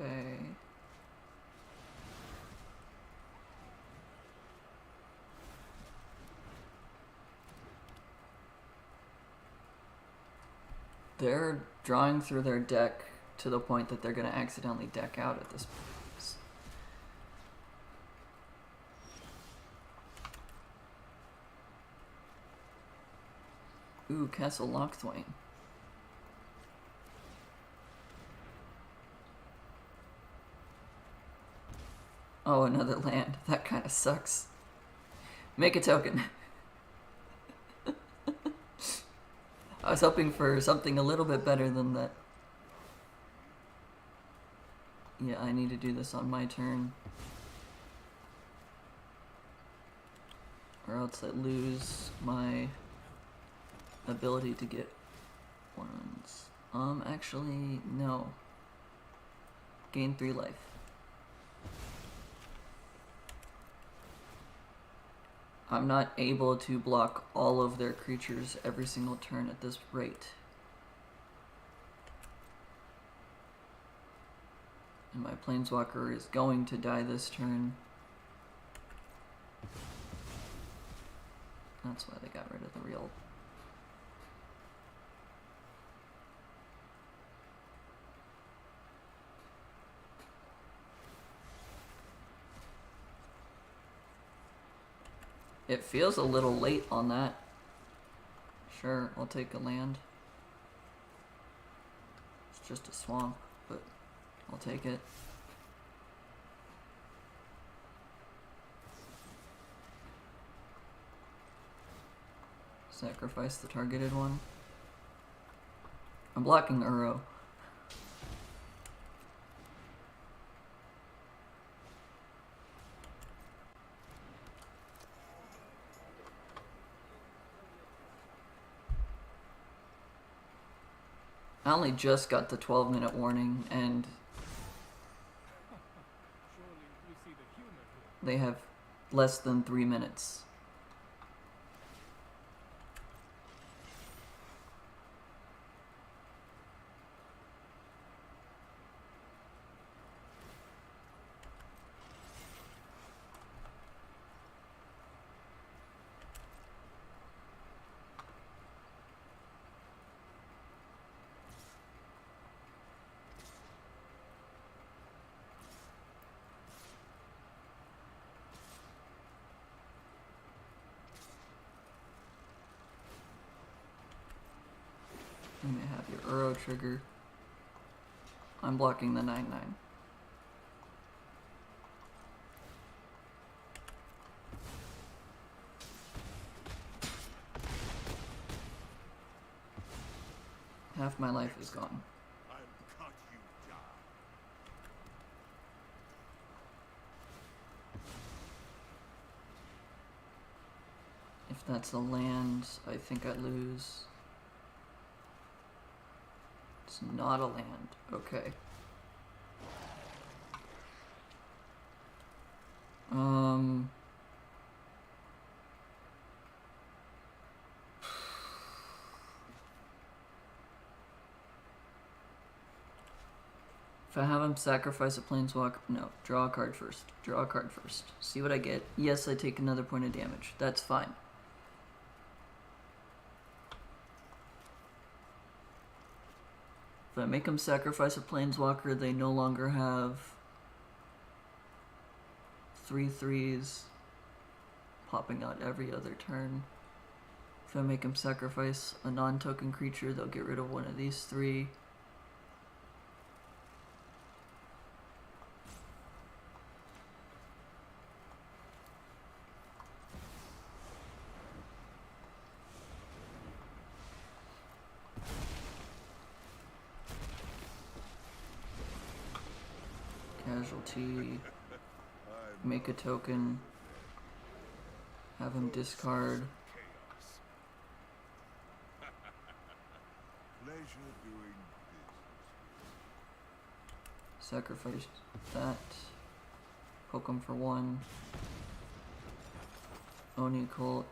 Okay. They're drawing through their deck to the point that they're going to accidentally deck out at this point. Ooh, Castle Lockthwain. Oh, another land. That kind of sucks. Make a token. I was hoping for something a little bit better than that. Yeah, I need to do this on my turn. Or else I lose my ability to get ones. Actually, no. Gain 3 life. I'm not able to block all of their creatures every single turn at this rate. And my Planeswalker is going to die this turn. That's why they got rid of the real. It feels a little late on that. Sure, I'll take a land. It's just a swamp, but I'll take it. Sacrifice the targeted one. I'm blocking Uro. I only just got the 12-minute warning, and Surely you see the humor here. they have less than 3 minutes. You may have your Uro trigger. I'm blocking the 9/9. Half my life is gone. I'll cut you down. If that's a land, I think I lose. It's not a land. Okay. If I have him sacrifice a planeswalker, no, draw a card first. Draw a card first. See what I get. Yes, I take another point of damage. That's fine. If I make them sacrifice a planeswalker, they no longer have 3/3s popping out every other turn. If I make them sacrifice a non-token creature, they'll get rid of one of these 3. Casualty. Make a token. Have him discard. Chaos. Pleasure doing business. Sacrifice that. Poke him for 1. Oni Cult.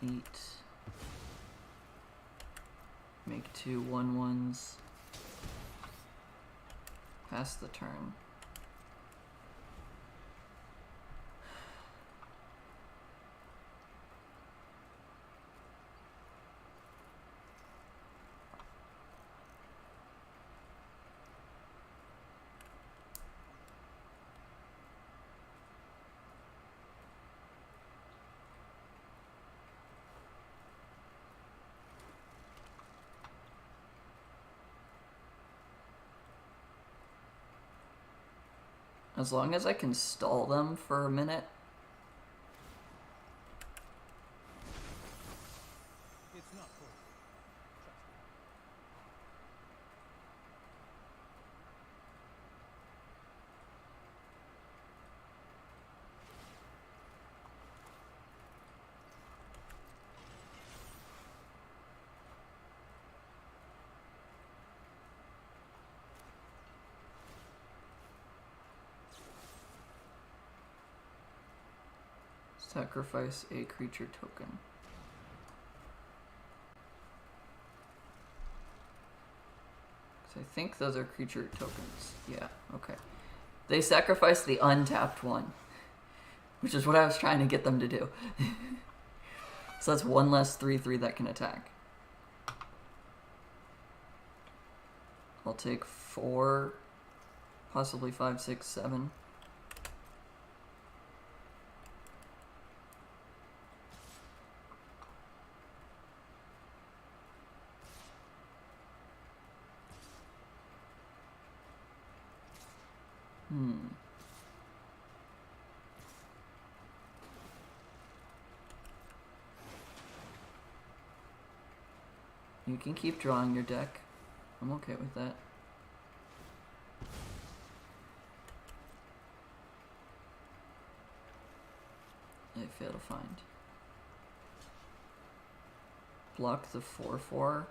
Eat. Make 2 1/1s. Pass the turn. As long as I can stall them for a minute. It's not for you. Trust me. Sacrifice a creature token. So I think those are creature tokens. Yeah, okay. They sacrifice the untapped one, which is what I was trying to get them to do. So that's 1 less 3/3 that can attack. I'll take 4, possibly 5, 6, 7. You can keep drawing your deck. I'm okay with that. I fail to find. Block the 4/4.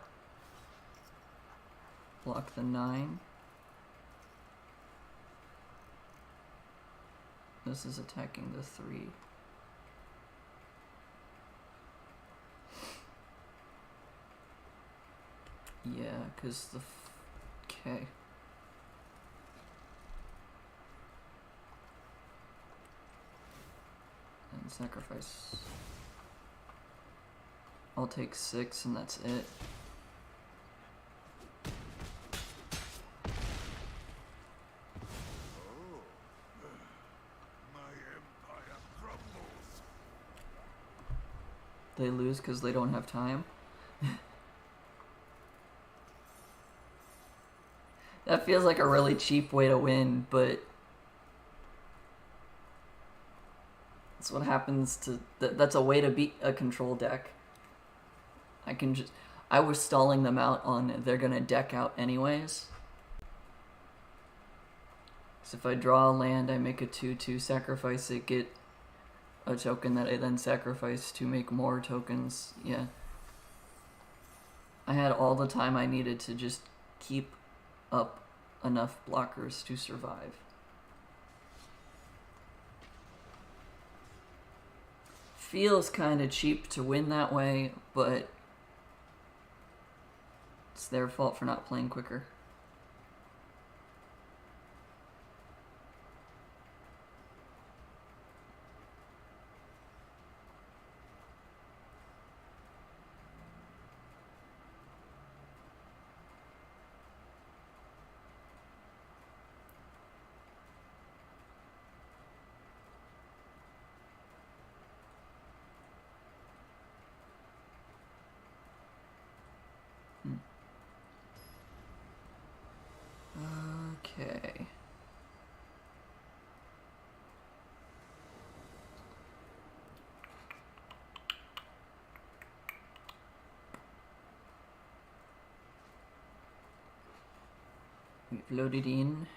Block the 9. This is attacking the 3. Yeah, because the... Okay. And sacrifice. I'll take 6 and that's it. Oh, my empire crumbles. They lose because they don't have time. That feels like a really cheap way to win, but that's what happens to... That's a way to beat a control deck. I was stalling them out on they're gonna deck out anyways. So if I draw a land, I make a 2/2, sacrifice it, get a token that I then sacrifice to make more tokens. Yeah. I had all the time I needed to just keep up enough blockers to survive. Feels kind of cheap to win that way, but it's their fault for not playing quicker. Okay. We've loaded in.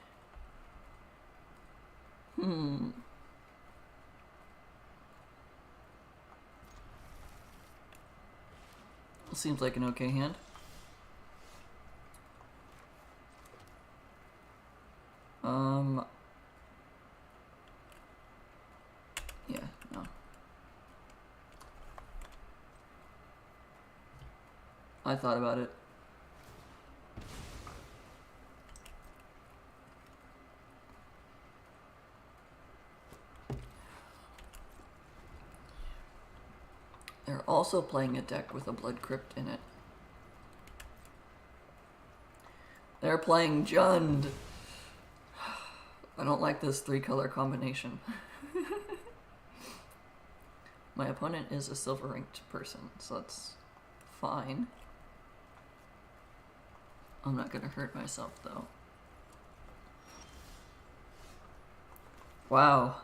Seems like an okay hand. Yeah, no. I thought about it. They're also playing a deck with a Blood Crypt in it. They're playing Jund. I don't like this 3-color combination. My opponent is a silver ranked person, so that's fine. I'm not gonna hurt myself though. Wow.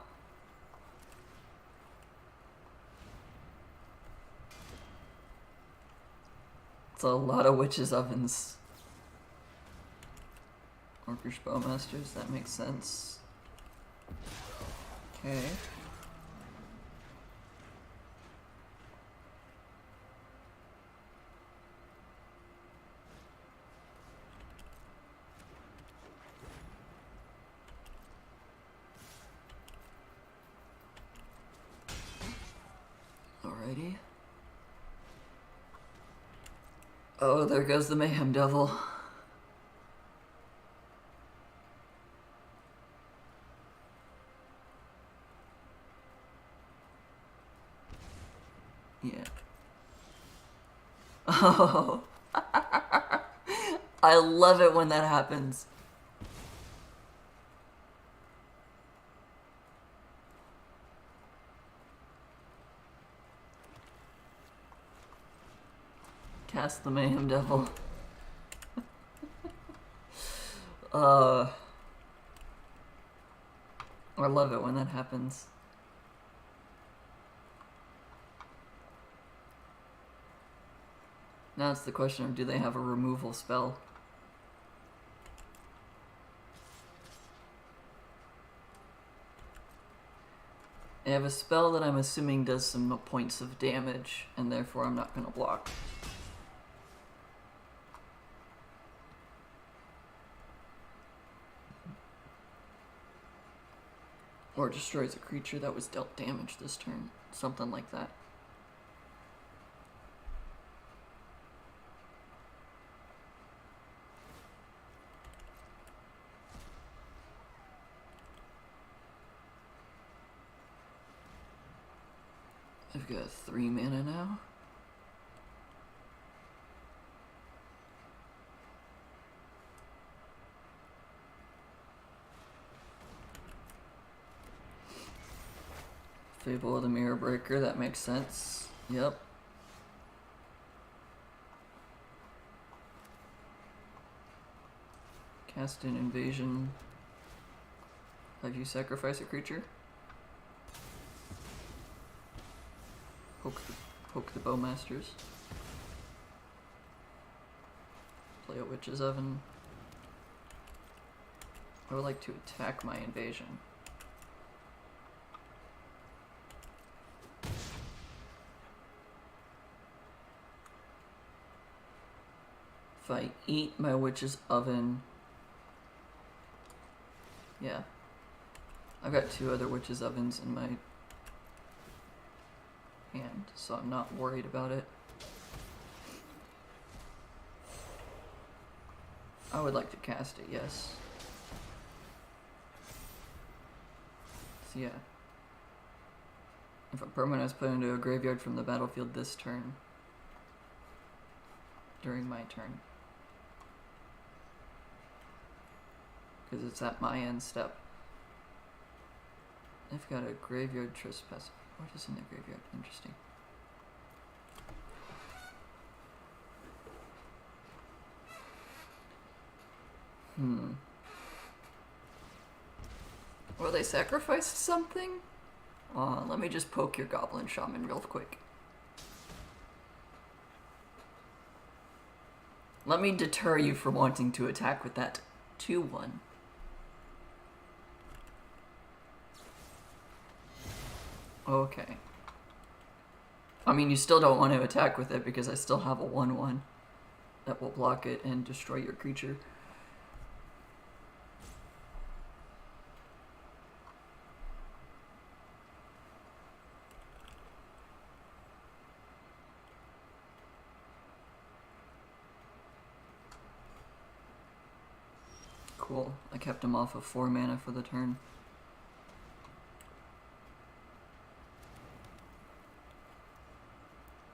It's a lot of witches' ovens. Orcish Bowmasters, that makes sense. Okay. Alrighty. Oh, there goes the Mayhem Devil. Yeah. Oh. I love it when that happens. Cast the Mayhem Devil. I love it when that happens. Now it's the question of, do they have a removal spell? They have a spell that I'm assuming does some points of damage, and therefore I'm not going to block. Or destroys a creature that was dealt damage this turn. Something like that. I've got 3 mana now. Fable of the Mirror Breaker, that makes sense. Yep. Cast an Invasion. Have you sacrifice a creature? Poke the Bowmasters. Play a Witch's Oven. I would like to attack my invasion. If I eat my Witch's Oven... Yeah. I've got 2 other Witch's Ovens in my hand, so I'm not worried about it. I would like to cast it, yes. So yeah. If a permanent is put into a graveyard from the battlefield this turn, during my turn, because it's at my end step. I've got a graveyard trespass. What is in the graveyard? Interesting. Well, they sacrificed something? Let me just poke your Goblin Shaman real quick. Let me deter you from wanting to attack with that 2/1. Okay. I mean, you still don't want to attack with it because I still have a 1/1 that will block it and destroy your creature. Cool. I kept him off of 4 mana for the turn.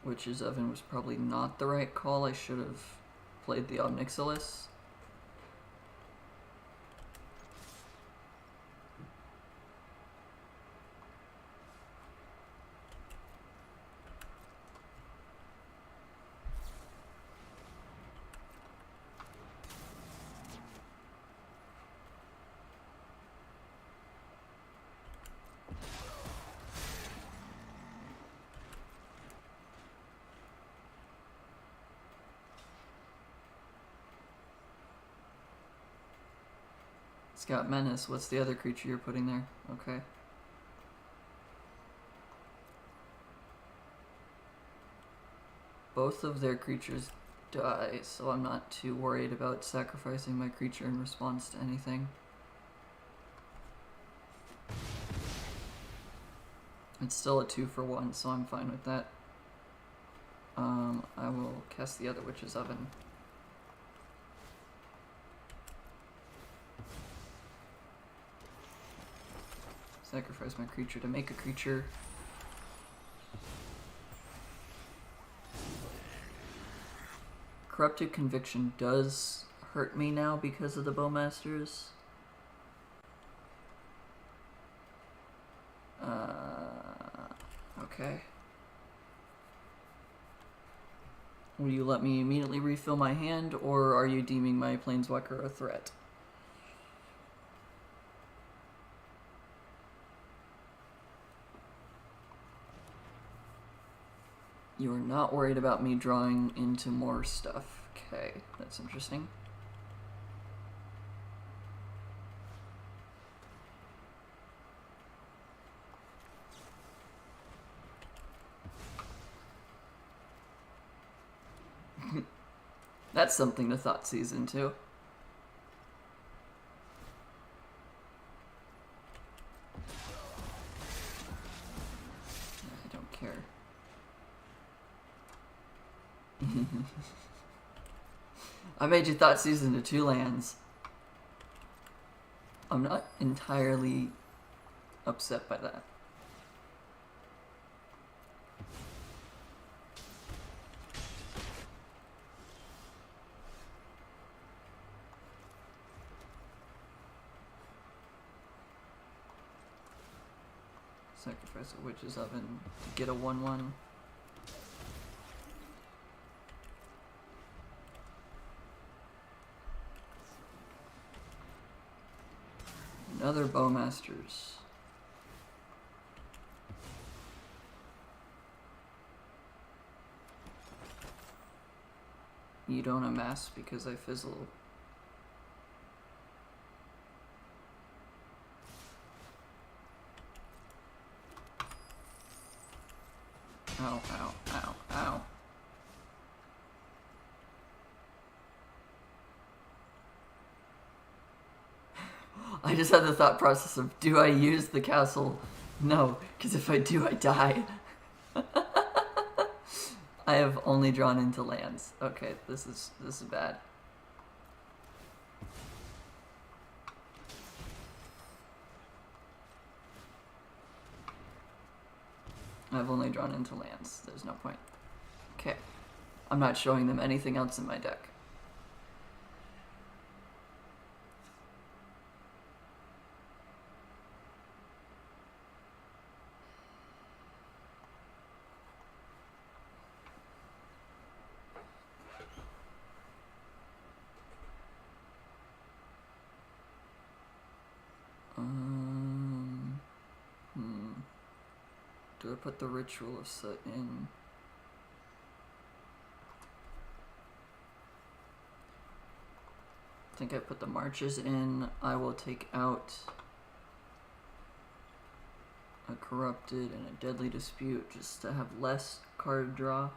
Witch's Oven was probably not the right call. I should have played the Omnixilis. Scout Menace, what's the other creature you're putting there? Okay. Both of their creatures die, so I'm not too worried about sacrificing my creature in response to anything. It's still a 2-for-1, so I'm fine with that. I will cast the other Witch's Oven. Sacrifice my creature to make a creature. Corrupted Conviction does hurt me now because of the Bowmasters. Okay. Will you let me immediately refill my hand, or are you deeming my Planeswalker a threat? You are not worried about me drawing into more stuff. Okay, that's interesting. That's something to thought season too. I don't care. I made you thought season to 2 lands. I'm not entirely upset by that. Sacrifice a Witch's Oven to get a 1/1. Another Bowmasters. You don't amass because I fizzle. Ow, ow, ow, ow. I just had the thought process of, do I use the castle? No, because if I do, I die. I have only drawn into lands. Okay, this is bad. I've only drawn into lands. There's no point. Okay. I'm not showing them anything else in my deck. Do I put the Ritual of Soot in? I think I put the Marches in. I will take out a Corrupted and a Deadly Dispute just to have less card draw.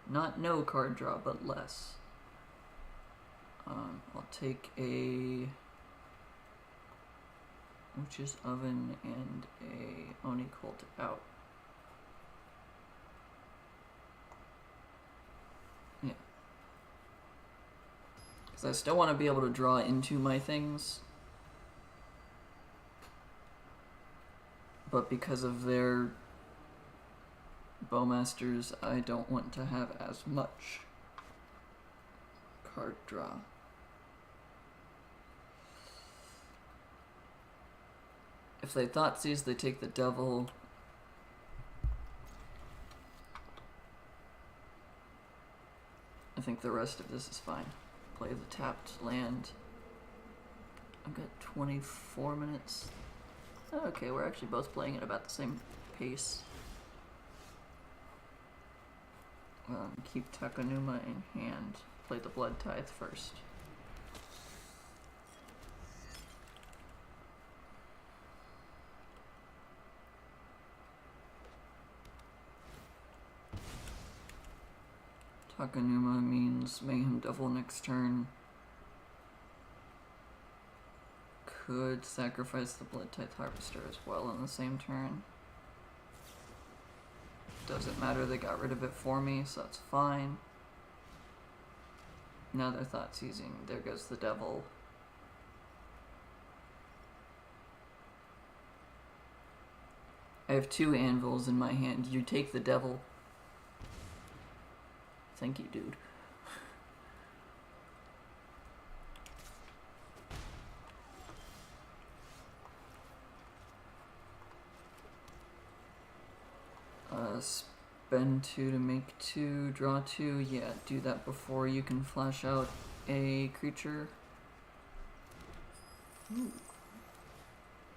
Not no card draw, but less. I'll take a Witch's Oven and a Oni Cult out. Yeah. Because I still want to be able to draw into my things. But because of their Bowmasters, I don't want to have as much card draw. If they Thoughtseize, they take the Devil. I think the rest of this is fine. Play the tapped land. I've got 24 minutes. Okay, we're actually both playing at about the same pace. Keep Takanuma in hand. Play the Blood Tithe first. Takanuma means Mayhem Devil next turn. Could sacrifice the Blood Tithe Harvester as well on the same turn. Doesn't matter, they got rid of it for me, so that's fine. Now they're Thoughtseizing. There goes the Devil. I have 2 anvils in my hand. You take the Devil. Thank you, dude. Spend 2 to make 2, draw 2. Yeah, do that before you can flash out a creature. Ooh.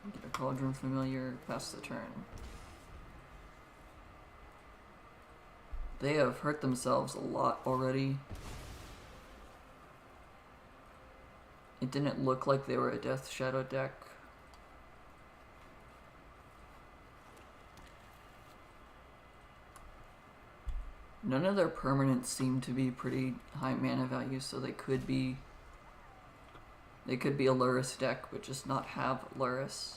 Get a Cauldron Familiar, pass the turn. They have hurt themselves a lot already. It didn't look like they were a Death Shadow deck. None of their permanents seem to be pretty high mana value, so they could be a Lurrus deck, but just not have Lurrus.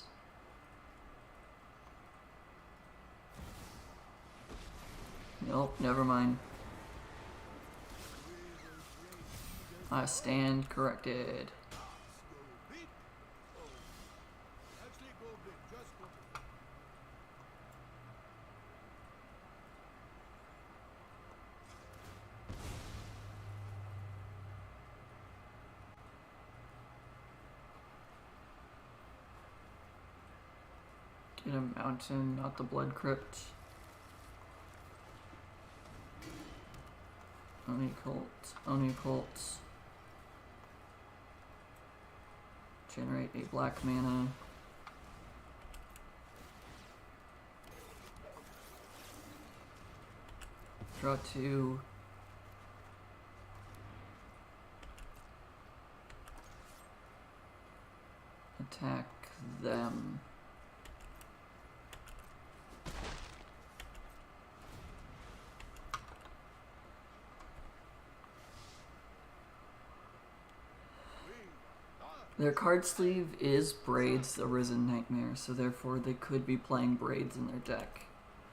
Nope, never mind. I stand corrected. Get a mountain, not the Blood Crypt. Oni Cult, Oni Cult. Generate a black mana. Draw 2. Attack them. Their card sleeve is Braids, the Arisen Nightmare, so therefore they could be playing Braids in their deck.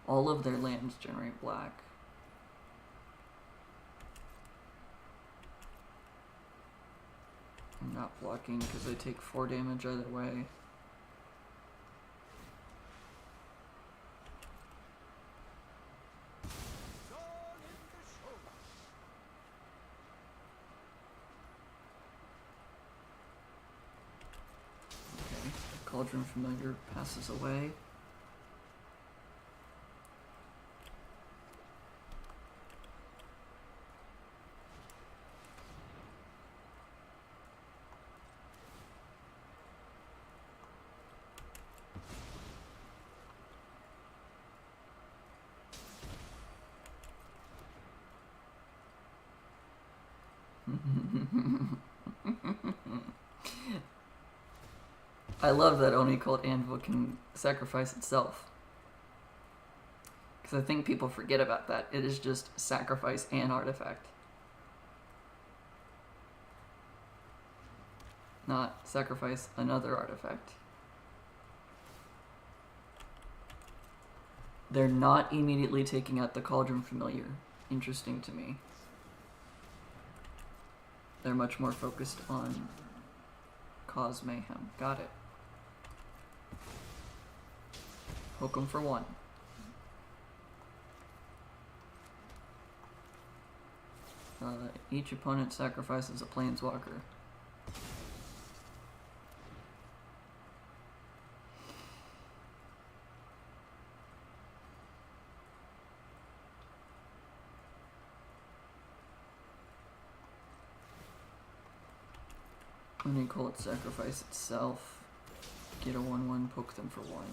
All of their lands generate black. I'm not blocking because I take 4 damage either way. Cauldron Familiar passes away. I love that Oni Cult Anvil can sacrifice itself. Because I think people forget about that. It is just sacrifice an artifact. Not sacrifice another artifact. They're not immediately taking out the Cauldron Familiar. Interesting to me. They're much more focused on cause mayhem. Got it. Poke 'em for 1. Each opponent sacrifices a planeswalker. When you call it sacrifice itself, get a 1/1, poke them for 1.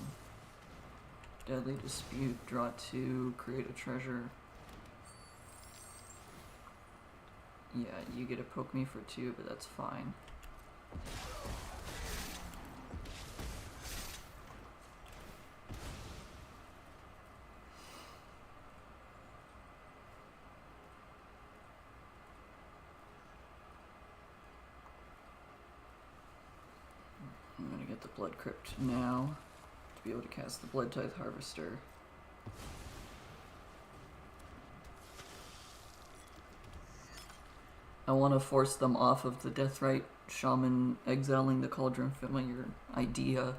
Deadly Dispute, draw 2, create a treasure. Yeah, you get to poke me for 2, but that's fine. I'm gonna get the Blood Crypt now to be able to cast the Blood Tithe Harvester. I want to force them off of the Deathrite Shaman exiling the Cauldron Familiar idea.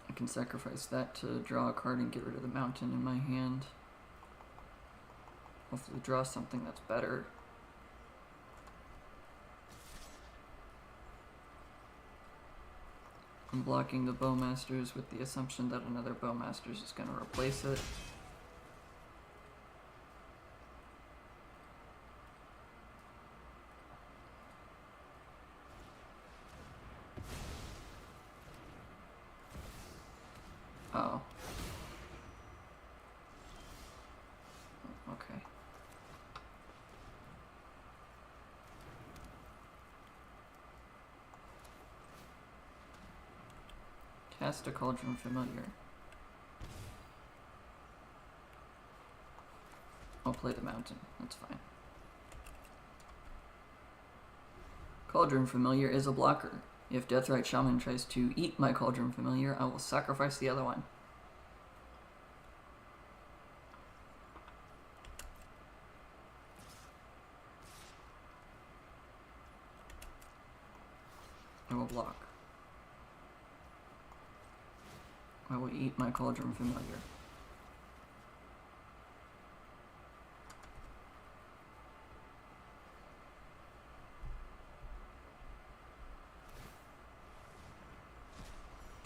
I can sacrifice that to draw a card and get rid of the mountain in my hand. Hopefully draw something that's better. I'm blocking the Bowmasters with the assumption that another Bowmasters is going to replace it. Oh. Okay. Cast a Cauldron Familiar. I'll play the mountain, that's fine. Cauldron Familiar is a blocker. If Deathrite Shaman tries to eat my Cauldron Familiar, I will sacrifice the other one. I will block. I will eat my Cauldron Familiar.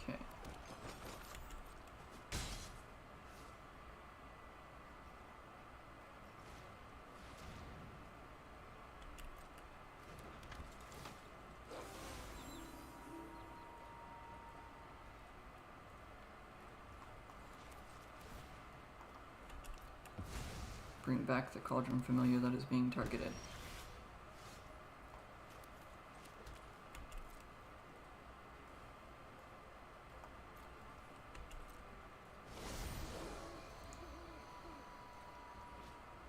Okay. Bring back the Cauldron Familiar that is being targeted.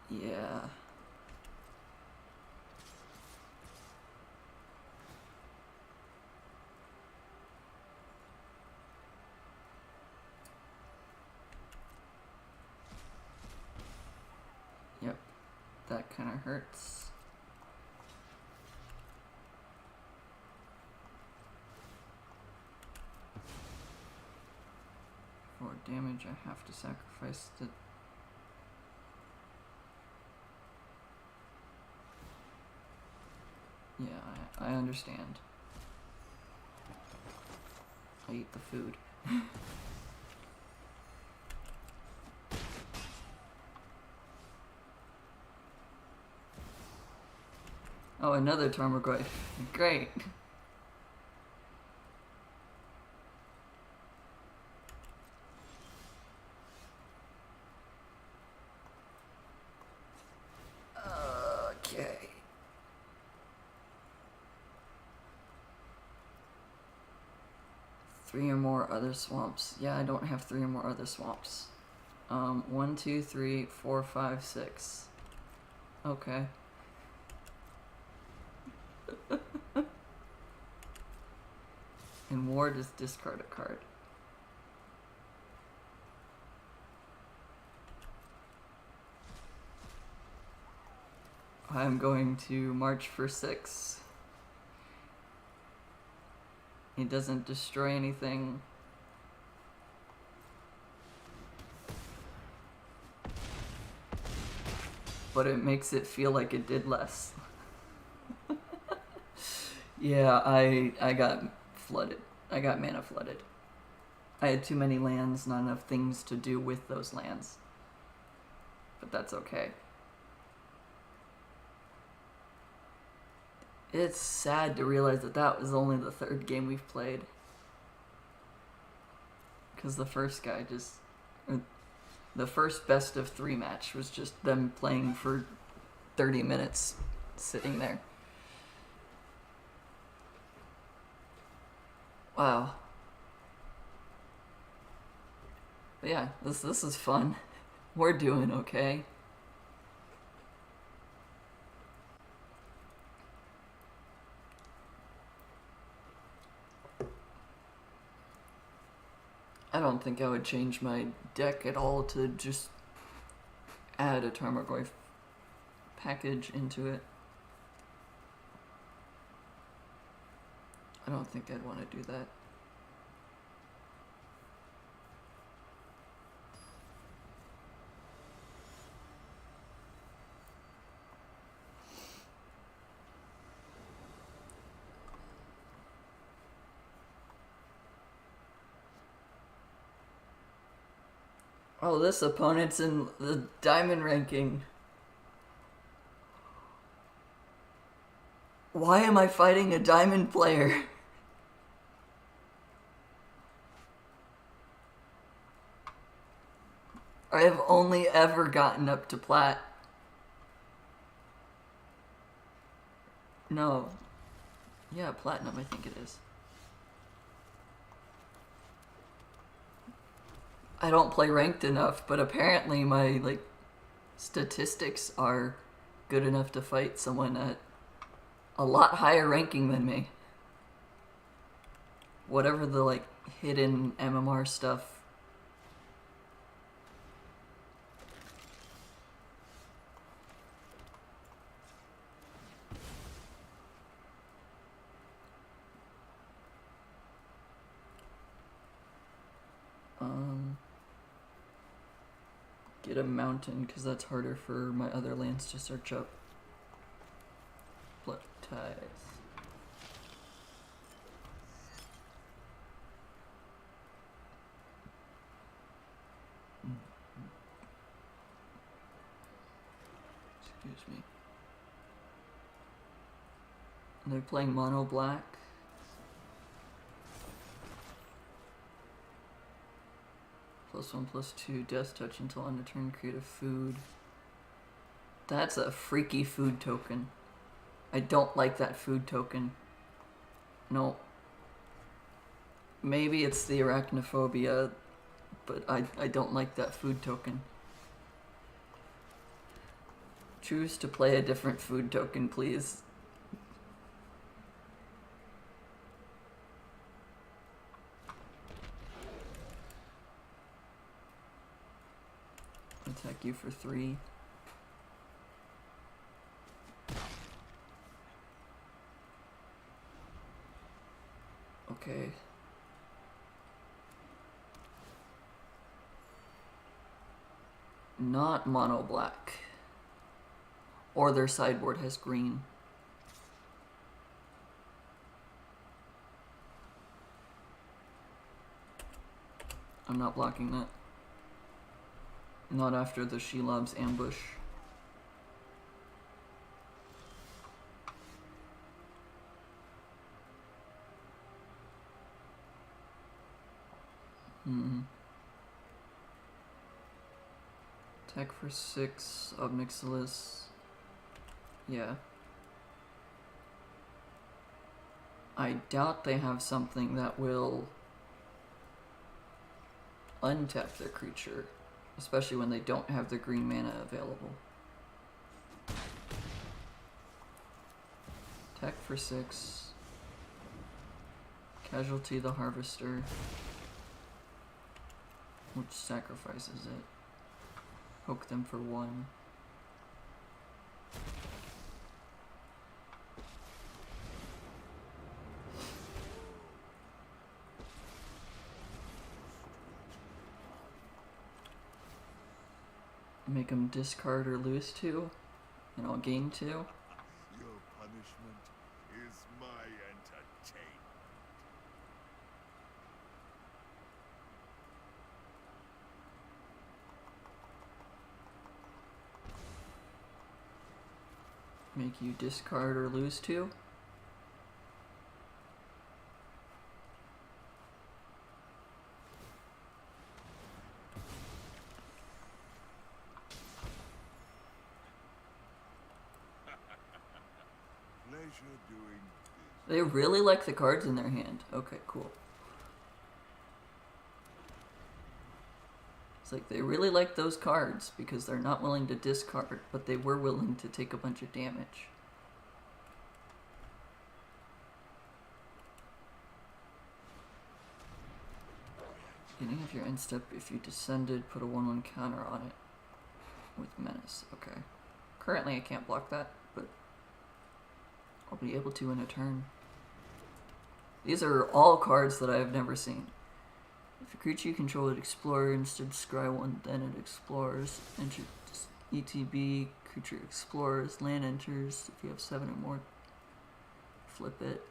Yeah. Yep. That kind of hurts. For damage, I have to sacrifice the... Yeah, I understand. I eat the food. Oh, another Tarmogoyf. Great. Okay. Three or more other swamps. Yeah, I don't have three or more other swamps. 1, 2, 3, 4, 5, 6. Okay. And ward is discard a card. I'm going to march for 6. It doesn't destroy anything. but it makes it feel like it did less. Yeah, I got flooded. I got mana flooded. I had too many lands, not enough things to do with those lands. But that's okay. It's sad to realize that that was only the third game we've played. Because the first guy just... The first best of 3 match was just them playing for 30 minutes, sitting there. Wow. But yeah, this is fun. We're doing okay. I don't think I would change my deck at all to just add a Tarmogoyf package into it. I don't think I'd want to do that. Oh, this opponent's in the diamond ranking. Why am I fighting a diamond player? I have only ever gotten up to plat. No. Yeah, platinum, I think it is. I don't play ranked enough, but apparently my, like, statistics are good enough to fight someone at a lot higher ranking than me. Whatever the, like, hidden MMR stuff. Get a mountain, because that's harder for my other lands to search up. Blood ties. Excuse me. They're playing mono black. +1/+2 death touch until end of turn, create a food. That's a freaky food token. I don't like that food token. No. Maybe it's the arachnophobia, but I don't like that food token. Choose to play a different food token, please. Attack you for 3. Okay. Not mono black. Or their sideboard has green. I'm not blocking that. Not after the Shelob's ambush. Attack for 6, Obnixilis. Yeah. I doubt they have something that will untap their creature, especially when they don't have the green mana available. Attack for 6. Casualty the Harvester, which sacrifices it. Poke them for 1. Make them discard or lose 2, and I'll gain 2. Your punishment is my entertainment. Make you discard or lose 2. Pleasure doing business. They really like the cards in their hand. Okay, cool. It's like they really like those cards because they're not willing to discard, but they were willing to take a bunch of damage. Beginning of your end step, if you descended, put a 1/1 counter on it with menace. Okay. Currently I can't block that, but I'll be able to in a turn. These are all cards that I have never seen. If a creature you control it explore, instead scry 1, then it explores. Enter ETB, creature explores, land enters. If you have 7 or more, flip it.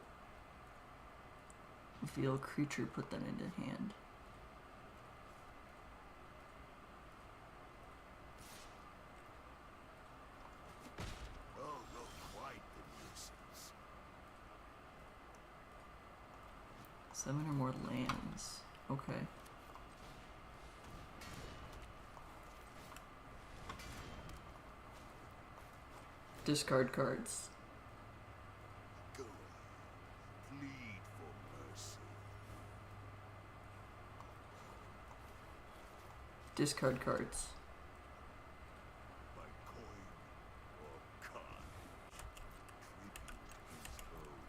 Reveal creature, put that into hand. Oh, you're quite the nuisance. 7 or more lands. Okay. Discard cards. Go ahead. Plead for mercy. Discard cards. By coin or carnage. Tribute is owed.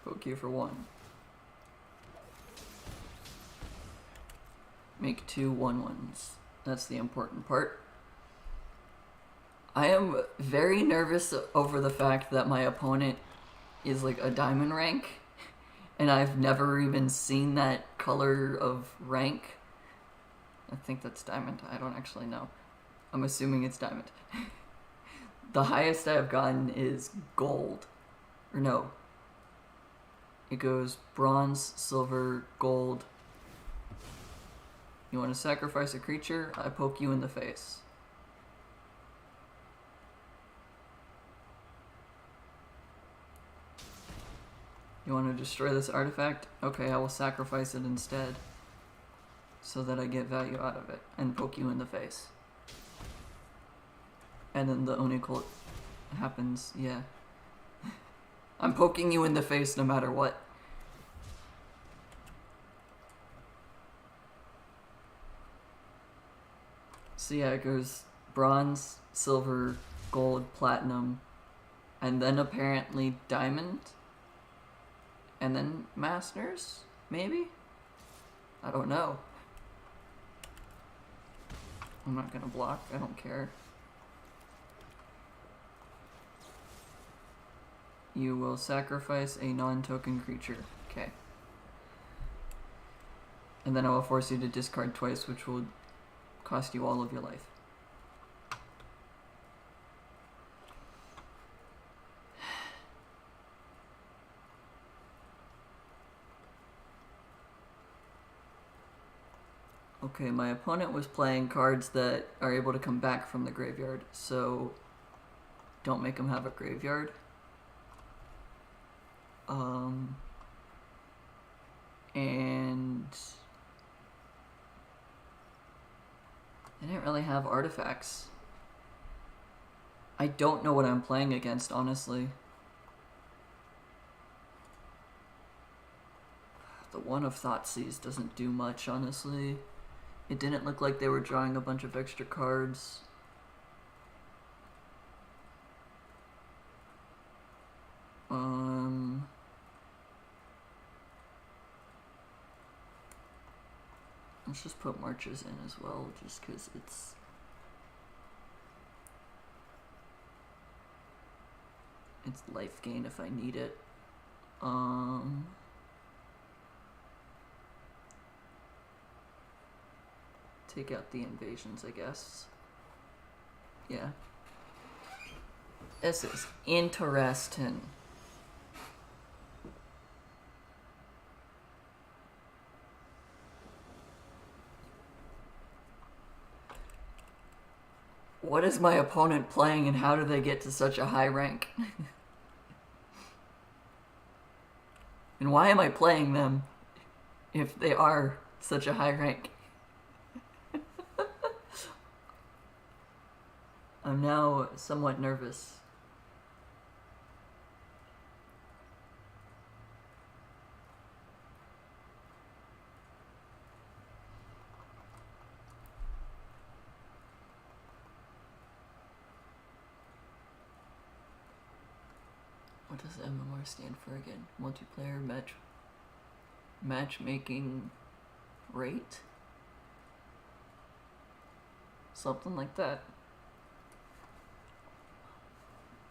Poke you for 1. Make 2 1/1s. That's the important part. I am very nervous over the fact that my opponent is like a diamond rank, and I've never even seen that color of rank. I think that's diamond. I don't actually know. I'm assuming it's diamond. The highest I have gotten is gold. Or no. It goes bronze, silver, gold. You want to sacrifice a creature? I poke you in the face. You want to destroy this artifact? Okay, I will sacrifice it instead, so that I get value out of it, and poke you in the face. And then the Onicult happens, yeah. I'm poking you in the face no matter what. So yeah, it goes bronze, silver, gold, platinum, and then apparently diamond, and then masters, maybe? I don't know. I'm not gonna block, I don't care. You will sacrifice a non-token creature. Okay. And then I will force you to discard twice, which will cost you all of your life. Okay, my opponent was playing cards that are able to come back from the graveyard, so don't make him have a graveyard. And I didn't really have artifacts. I don't know what I'm playing against, honestly. The One of Thoughtseize doesn't do much, honestly. It didn't look like they were drawing a bunch of extra cards. Let's just put marches in as well, just because it's life gain if I need it. Take out the invasions, I guess. Yeah. This is interesting. What is my opponent playing and how do they get to such a high rank? And why am I playing them if they are such a high rank? I'm now somewhat nervous. What does MMR stand for again? Multiplayer matchmaking rate? Something like that.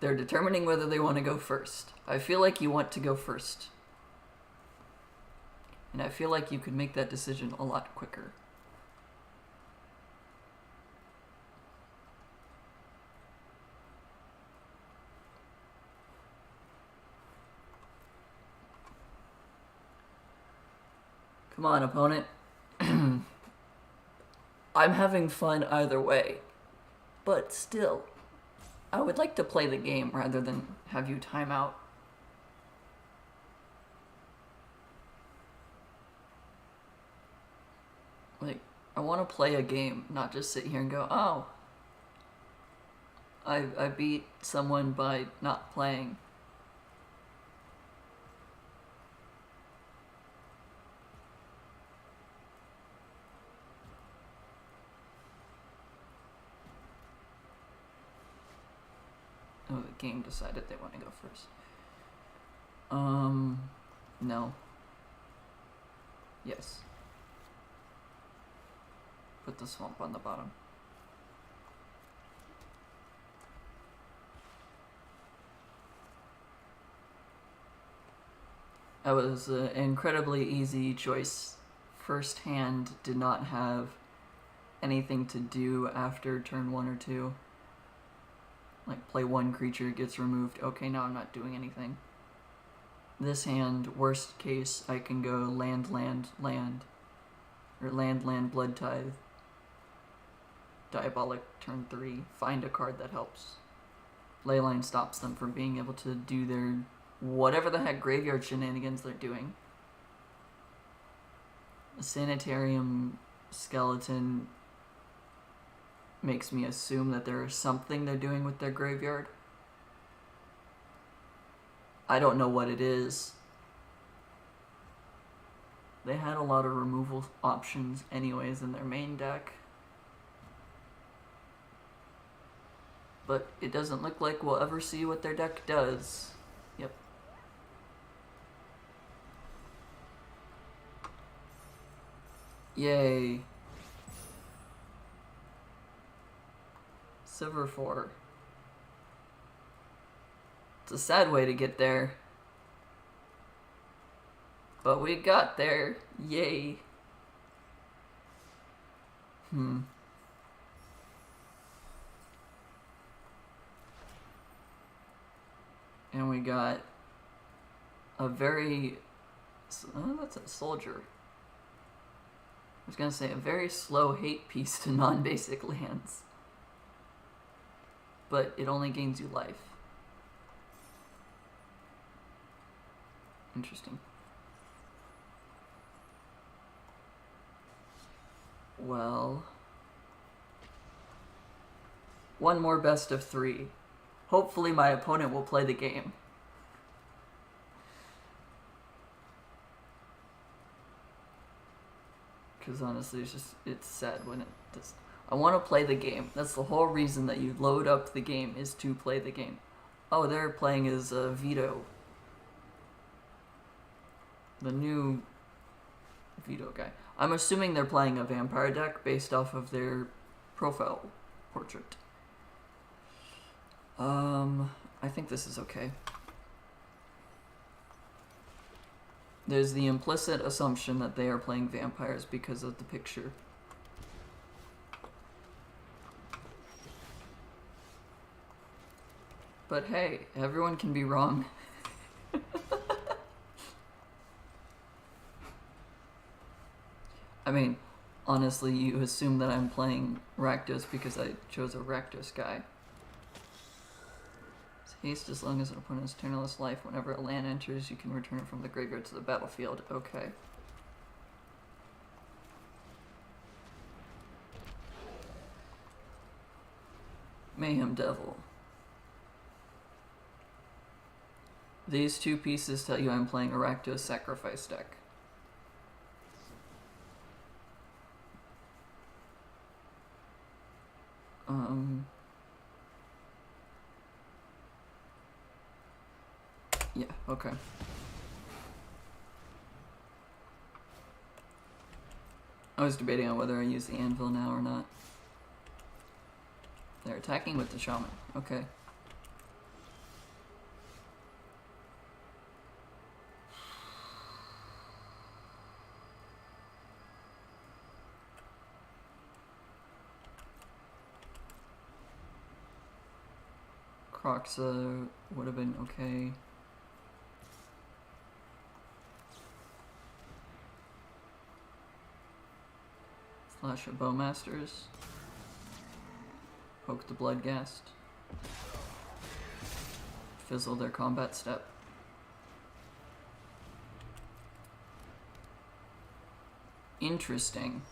They're determining whether they want to go first. I feel like you want to go first. And I feel like you could make that decision a lot quicker. Come on, opponent. I'm having fun either way. But still, I would like to play the game rather than have you time out. Like, I want to play a game, not just sit here and go, oh, I beat someone by not playing. Oh, the game decided they want to go first. No. Yes. Put the swamp on the bottom. That was an incredibly easy choice. First hand did not have anything to do after turn 1 or 2. Like, play one creature, gets removed. Okay, now I'm not doing anything. This hand, worst case, I can go land, land, land. Or land, land, blood tithe. Diabolic, turn 3. Find a card that helps. Leyline stops them from being able to do their whatever the heck graveyard shenanigans they're doing. A sanitarium skeleton makes me assume that there is something they're doing with their graveyard. I don't know what it is. They had a lot of removal options anyways in their main deck. But it doesn't look like we'll ever see what their deck does. Yep. Yay. Silver 4. It's a sad way to get there. But we got there. Yay. And we got a very... Oh, that's a soldier. I was gonna say a very slow hate piece to non-basic lands. But it only gains you life. Interesting. Well... one more best of 3. Hopefully my opponent will play the game. Because honestly, it's sad when it does. I want to play the game. That's the whole reason that you load up the game, is to play the game. Oh, they're playing as Veto. The new veto guy. I'm assuming they're playing a vampire deck based off of their profile portrait. I think this is okay. There's the implicit assumption that they are playing vampires because of the picture. But hey, everyone can be wrong. I mean, honestly, you assume that I'm playing Rakdos because I chose a Rakdos guy. It's haste as long as an opponent's turnerless life. Whenever a land enters, you can return it from the graveyard to the battlefield. Okay. Mayhem Devil. These two pieces tell you I'm playing a Rakdos Sacrifice deck. Yeah, okay. I was debating on whether I use the anvil now or not. They're attacking with the shaman. Okay. Croxa would have been okay. Flash of Bowmasters. Poke the Bloodghast. Fizzle their combat step. Interesting.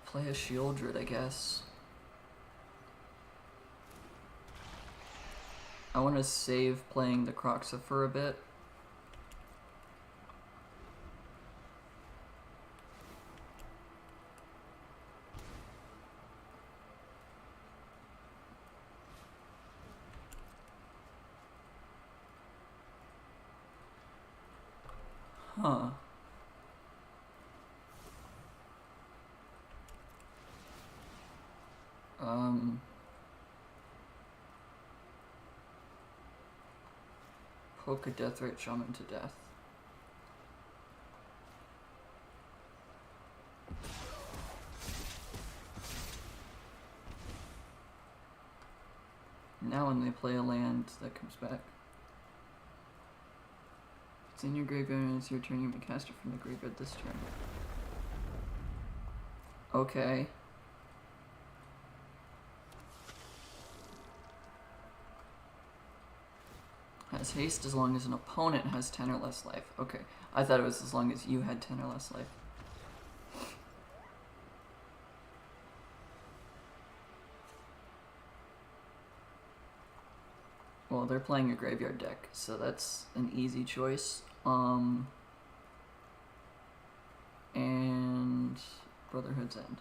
Play a Shieldred, I guess. I want to save playing the Croxa for a bit. Huh. Poke a Deathrite Shaman to death. Now when they play a land, that comes back. It's in your graveyard and it's your turn, you may cast it from the graveyard this turn. Okay. Has haste as long as an opponent has 10 or less life. Okay. I thought it was as long as you had 10 or less life. Well, they're playing a graveyard deck, so that's an easy choice. And Brotherhood's End.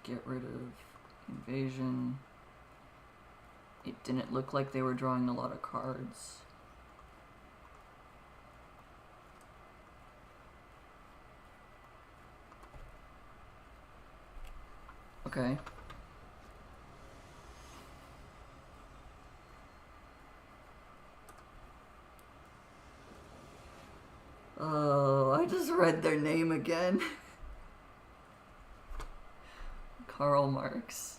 Get rid of Invasion. It didn't look like they were drawing a lot of cards. Okay. Oh, I just read their name again. Karl Marx.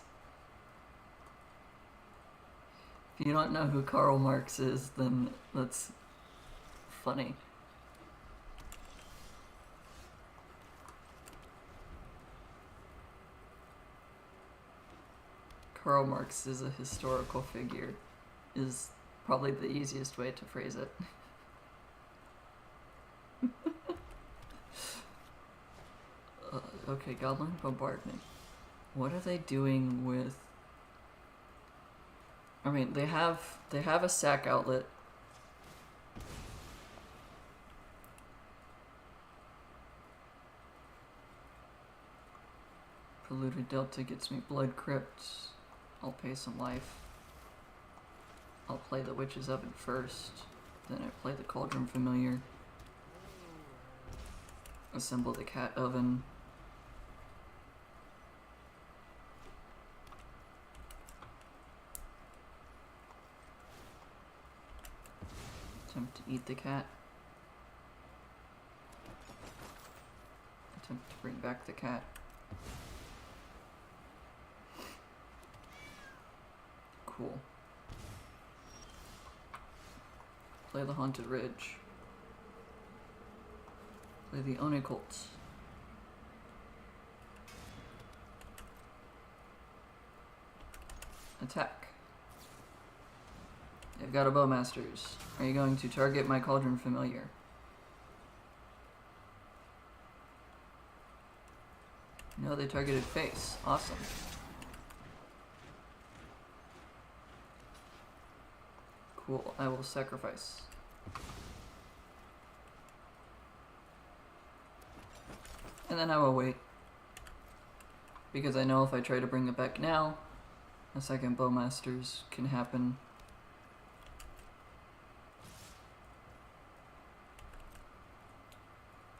If you don't know who Karl Marx is, then that's funny. Karl Marx is a historical figure, is probably the easiest way to phrase it. Okay, Goblin Bombardment. What are they doing with... I mean, they have a sack outlet, Ludwig Delta gets me Blood Crypt. I'll pay some life. I'll play the Witch's Oven first. Then I play the Cauldron Familiar. Assemble the Cat Oven. Attempt to eat the cat. Attempt to bring back the cat. Cool. Play the Haunted Ridge. Play the Onicult. Attack. I've got a Bowmasters. Are you going to target my Cauldron Familiar? No, they targeted face. Awesome. Cool, I will sacrifice. And then I will wait. Because I know if I try to bring it back now, a second Bowmasters can happen.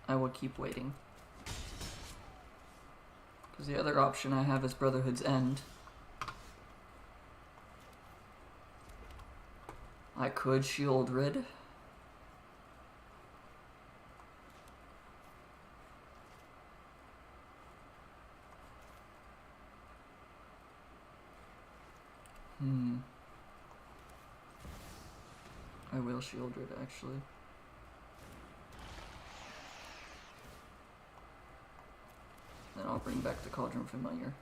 I will keep waiting. Because the other option I have is Brotherhood's End. I could Shield Rid. I will Shield Rid actually. Then I'll bring back the Cauldron Familiar.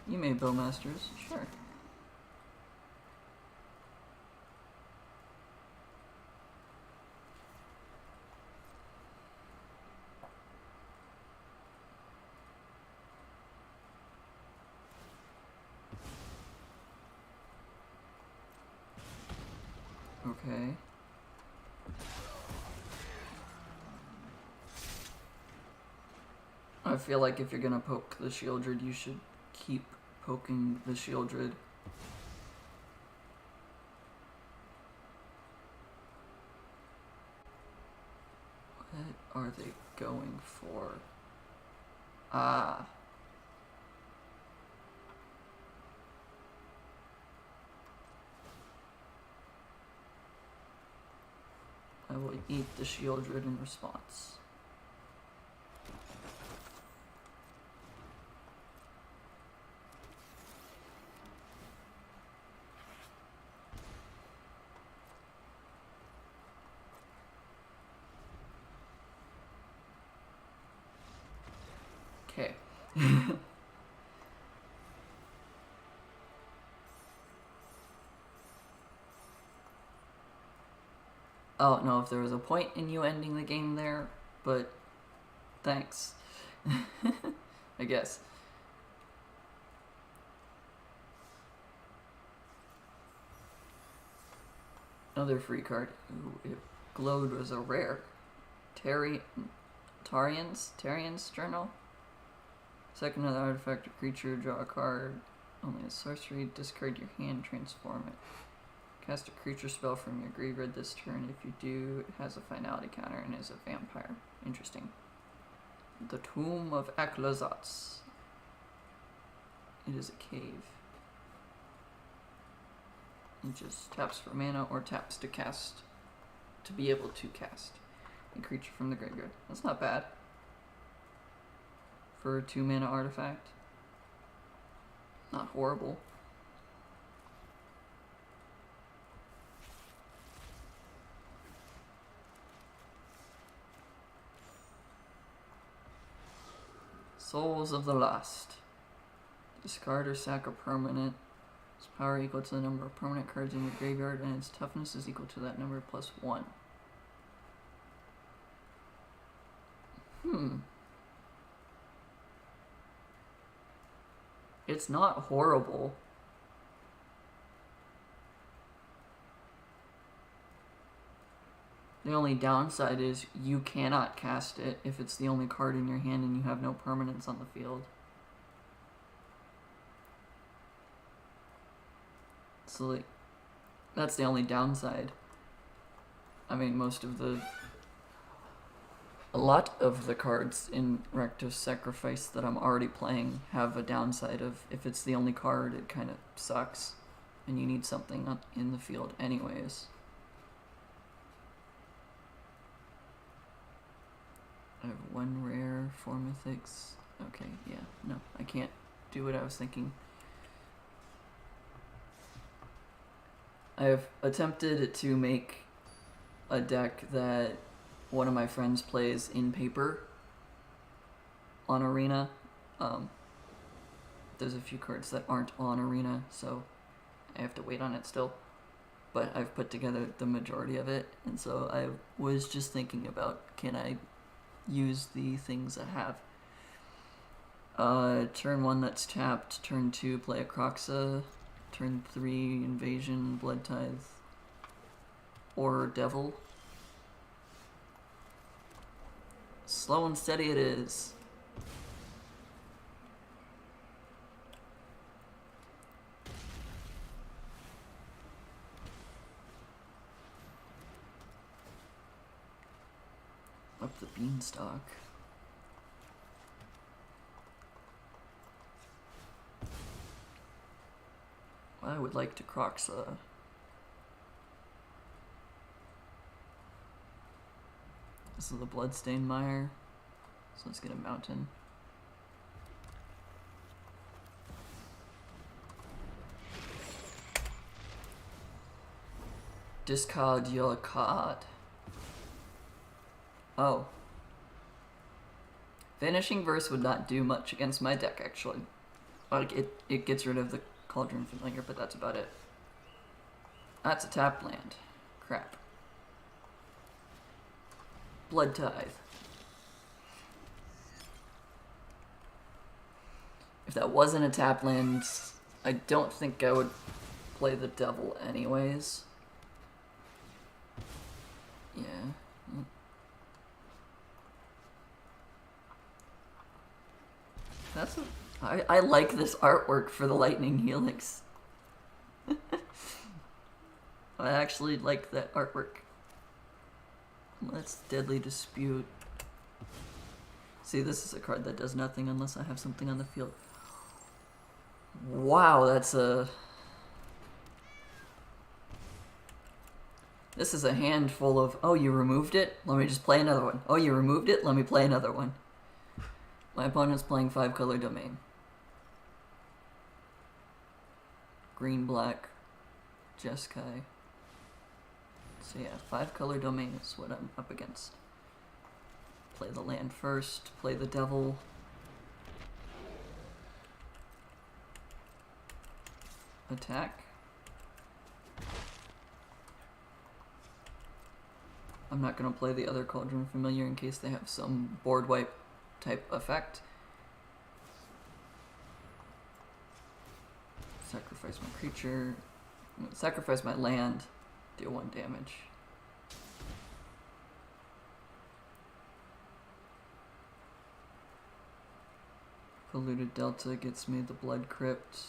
You made Bowmasters, sure. Okay. I feel like if you're gonna poke the Shieldred, you should keep poking the Shieldred. What are they going for? Ah. I will eat the Shieldred in response. Okay. I don't know if there was a point in you ending the game there, but thanks. I guess. Another free card. Ooh, it glowed was a rare. Tarian's Journal. Second another artifact or creature, draw a card. Only a sorcery, discard your hand, transform it. Cast a creature spell from your graveyard this turn. If you do, it has a finality counter and is a vampire. Interesting. The Tomb of Aklazats. It is a cave. It just taps for mana or taps to cast, to be able to cast a creature from the graveyard. That's not bad for a 2 mana artifact. Not horrible. Souls of the Lost. Discard or sack a permanent. Its power equal to the number of permanent cards in your graveyard, and its toughness is equal to that number plus 1. It's not horrible. The only downside is you cannot cast it if it's the only card in your hand and you have no permanents on the field. So, like, that's the only downside. I mean, a lot of the cards in Rectus Sacrifice that I'm already playing have a downside of if it's the only card, it kind of sucks. And you need something in the field anyways. I have one rare, 4 mythics. Okay, yeah, no, I can't do what I was thinking. I've attempted to make a deck that one of my friends plays in paper on Arena. There's a few cards that aren't on Arena, so I have to wait on it still. But I've put together the majority of it, and so I was just thinking about, can I use the things I have? Turn 1 that's tapped, turn 2 play a Croxa, turn 3 Invasion, Blood Tithe, or Devil. Slow and steady it is. Up the beanstalk. I would like to Croxa. This is the Bloodstained Mire, so let's get a mountain. Discard your card. Oh. Vanishing Verse would not do much against my deck, actually. Like, it gets rid of the Cauldron Familiar, but that's about it. That's a tap land. Crap. Blood Tithe. If that wasn't a tap land, I don't think I would play the Devil anyways. Yeah. That's I like this artwork for the Lightning Helix. I actually like that artwork. Let's Deadly Dispute. See, this is a card that does nothing unless I have something on the field. Wow, that's a... This is a handful of, oh, you removed it? Let me just play another one. Oh, you removed it? Let me play another one. My opponent's playing 5-color Domain. Green, black, Jeskai. So yeah, 5-color Domain is what I'm up against. Play the land first, play the Devil. Attack. I'm not going to play the other Cauldron Familiar in case they have some board wipe type effect. Sacrifice my creature. Sacrifice my land. Deal 1 damage. Polluted Delta gets me the Blood Crypt.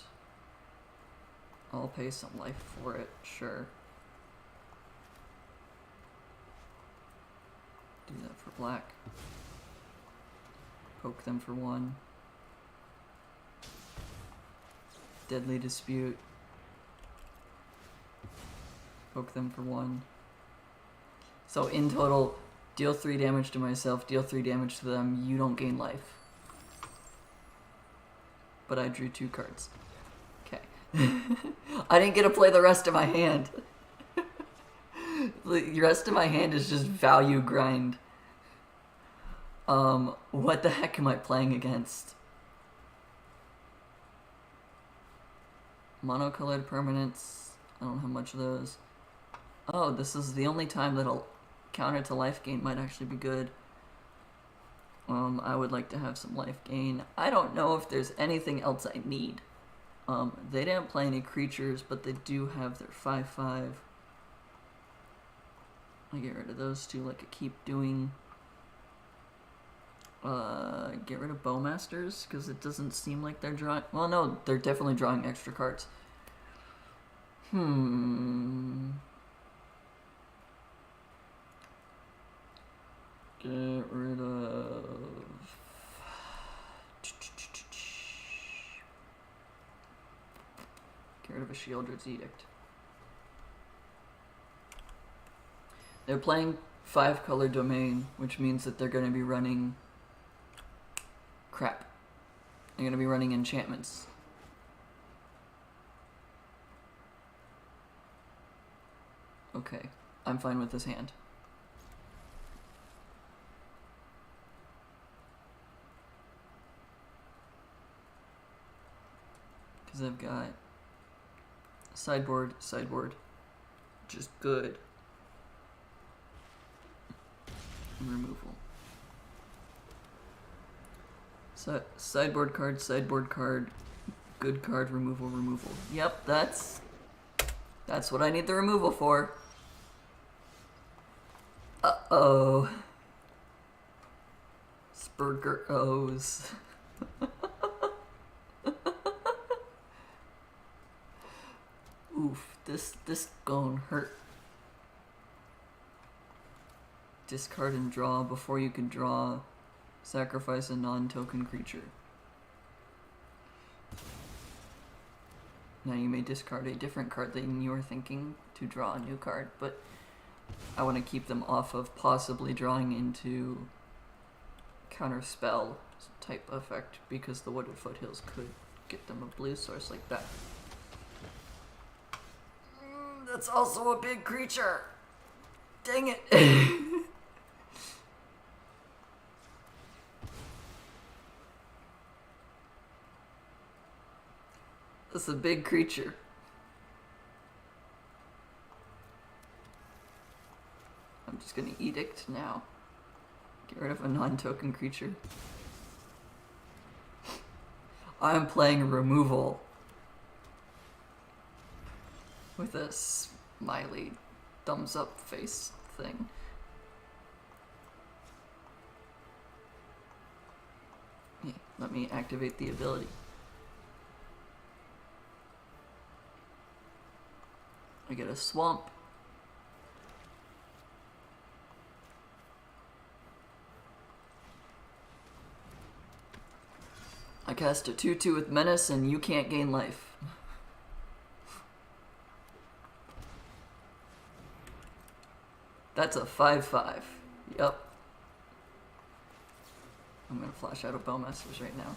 I'll pay some life for it, sure. Do that for black. Poke them for 1. Deadly Dispute. Poke them for 1. So in total, deal 3 damage to myself, deal 3 damage to them, you don't gain life. But I drew 2 cards. Okay. I didn't get to play the rest of my hand. The rest of my hand is just value grind. What the heck am I playing against? Monocolored permanents. I don't have much of those. Oh, this is the only time that a counter to life gain might actually be good. I would like to have some life gain. I don't know if there's anything else I need. They didn't play any creatures, but they do have their 5/5. I get rid of those two like I keep doing. Get rid of Bowmasters, because it doesn't seem like they're drawing... Well, no, they're definitely drawing extra cards. Get rid of... Get rid of a Shieldred's Edict. They're playing 5-color domain, which means that they're going to be running... crap. They're going to be running enchantments. Okay, I'm fine with this hand. Because I've got sideboard, which is good. And removal. So, sideboard card, good card, removal. Yep, that's what I need the removal for. Uh-oh. Spurger O's. Oof, this gon' hurt. Discard and draw. Before you can draw, sacrifice a non-token creature. Now you may discard a different card than you were thinking to draw a new card, but I want to keep them off of possibly drawing into counterspell type effect, because the Wooded Foothills could get them a blue source like that. That's also a big creature! Dang it! That's a big creature. I'm just gonna Edict now. Get rid of a non-token creature. I'm playing removal. With a smiley thumbs up face thing. Yeah, let me activate the ability. I get a swamp. I cast a 2/2 with Menace and you can't gain life. That's a 5/5. Yep. I'm gonna flash out of Bowmasters right now.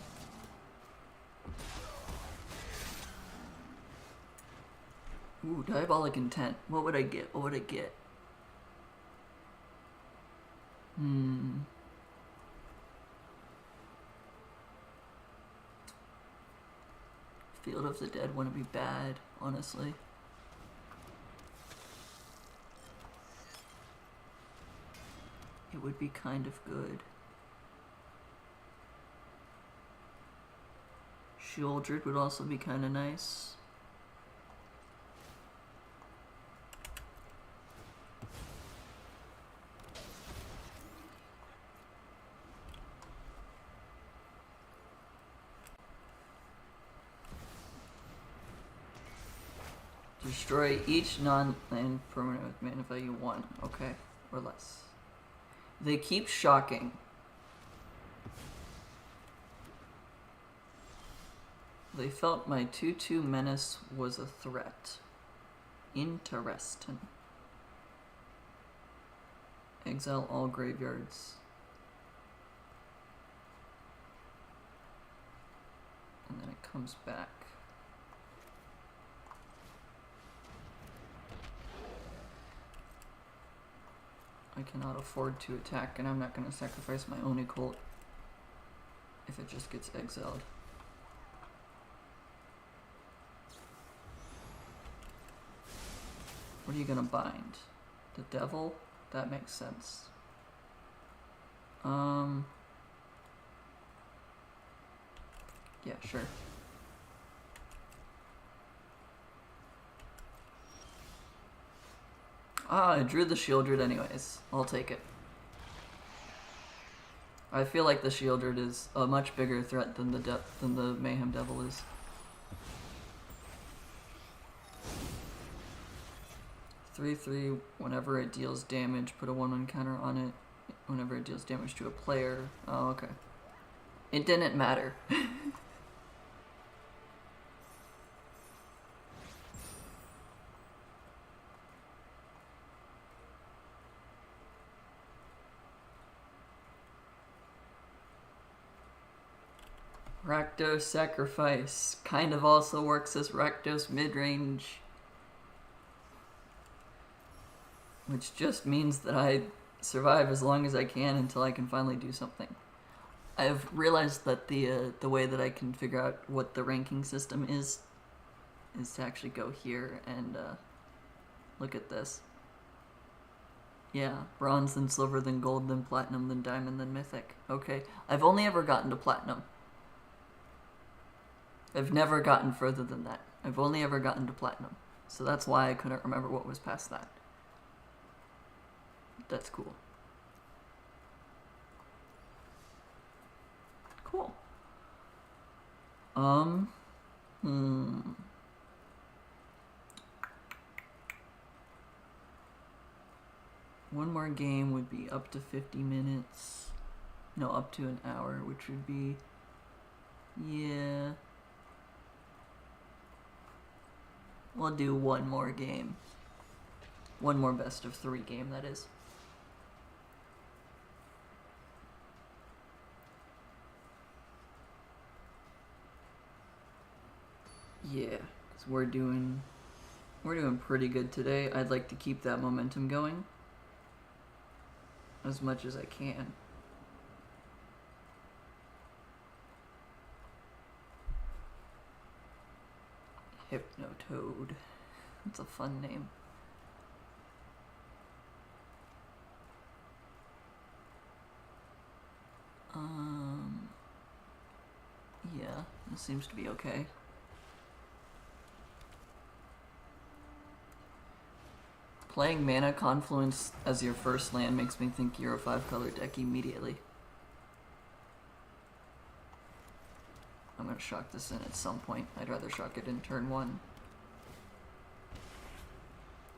Ooh, Diabolic Intent. What would I get? What would I get? Field of the Dead wouldn't be bad, honestly. It would be kind of good. Shieldred would also be kind of nice. Destroy each non-land permanent with mana value 1, okay, or less. They keep shocking. They felt my 2/2 menace was a threat. Interesting. Exile all graveyards. And then it comes back. I cannot afford to attack, and I'm not going to sacrifice my own Occult if it just gets exiled. What are you going to bind? The Devil? That makes sense. Yeah, sure. Ah, I drew the Shieldred anyways. I'll take it. I feel like the Shieldred is a much bigger threat than the Mayhem Devil is. Three. Whenever it deals damage, put a 1/1 counter on it. Whenever it deals damage to a player. Oh, okay. It didn't matter. Rakdos Sacrifice kind of also works as Rakdos Midrange, which just means that I survive as long as I can until I can finally do something. I've realized that the way that I can figure out what the ranking system is to actually go here and look at this. Yeah, bronze, then silver, then gold, then platinum, then diamond, then mythic. Okay, I've only ever gotten to platinum. I've never gotten further than that. I've only ever gotten to platinum. So that's why I couldn't remember what was past that. That's cool. Cool. One more game would be up to 50 minutes. No, up to an hour, which would be... Yeah. We'll do one more game. One more best of 3 game, that is. Yeah, because we're doing pretty good today. I'd like to keep that momentum going as much as I can. Hypnotoad. That's a fun name. Yeah, this seems to be okay. Playing Mana Confluence as your first land makes me think you're a 5-color deck immediately. I'm gonna shock this in at some point. I'd rather shock it in turn 1.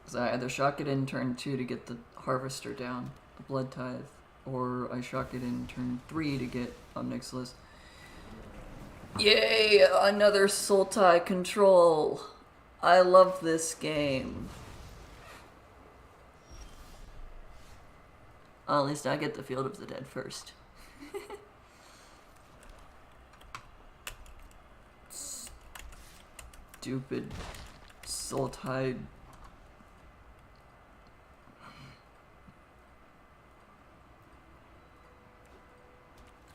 Because I either shock it in turn 2 to get the Harvester down, the Blood Tithe, or I shock it in turn 3 to get Omnixilis. Yay! Another Sultai control! I love this game. Well, at least I get the Field of the Dead first. Stupid Sultai.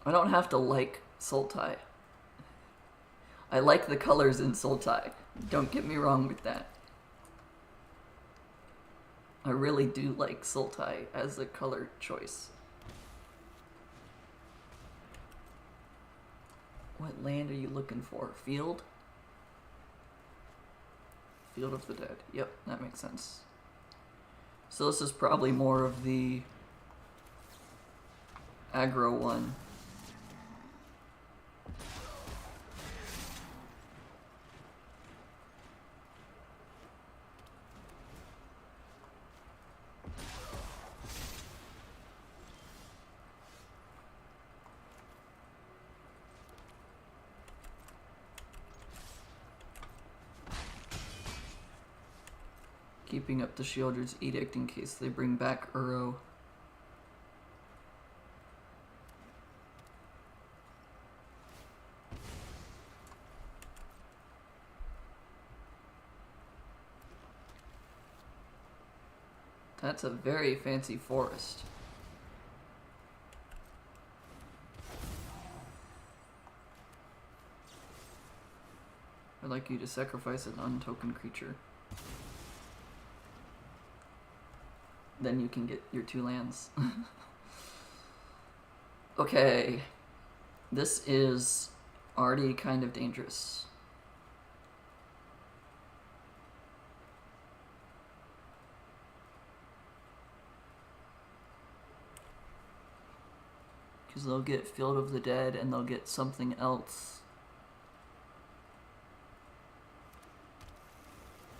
I don't have to like Sultai. I like the colors in Sultai. Don't get me wrong with that. I really do like Sultai as a color choice. What land are you looking for? Field? Field of the Dead. Yep, that makes sense. So this is probably more of the aggro one. Keeping up the Shieldred's Edict in case they bring back Uro. That's a very fancy forest. I'd like you to sacrifice an untoken creature. Then you can get your 2 lands. Okay. This is already kind of dangerous. Because they'll get Field of the Dead and they'll get something else.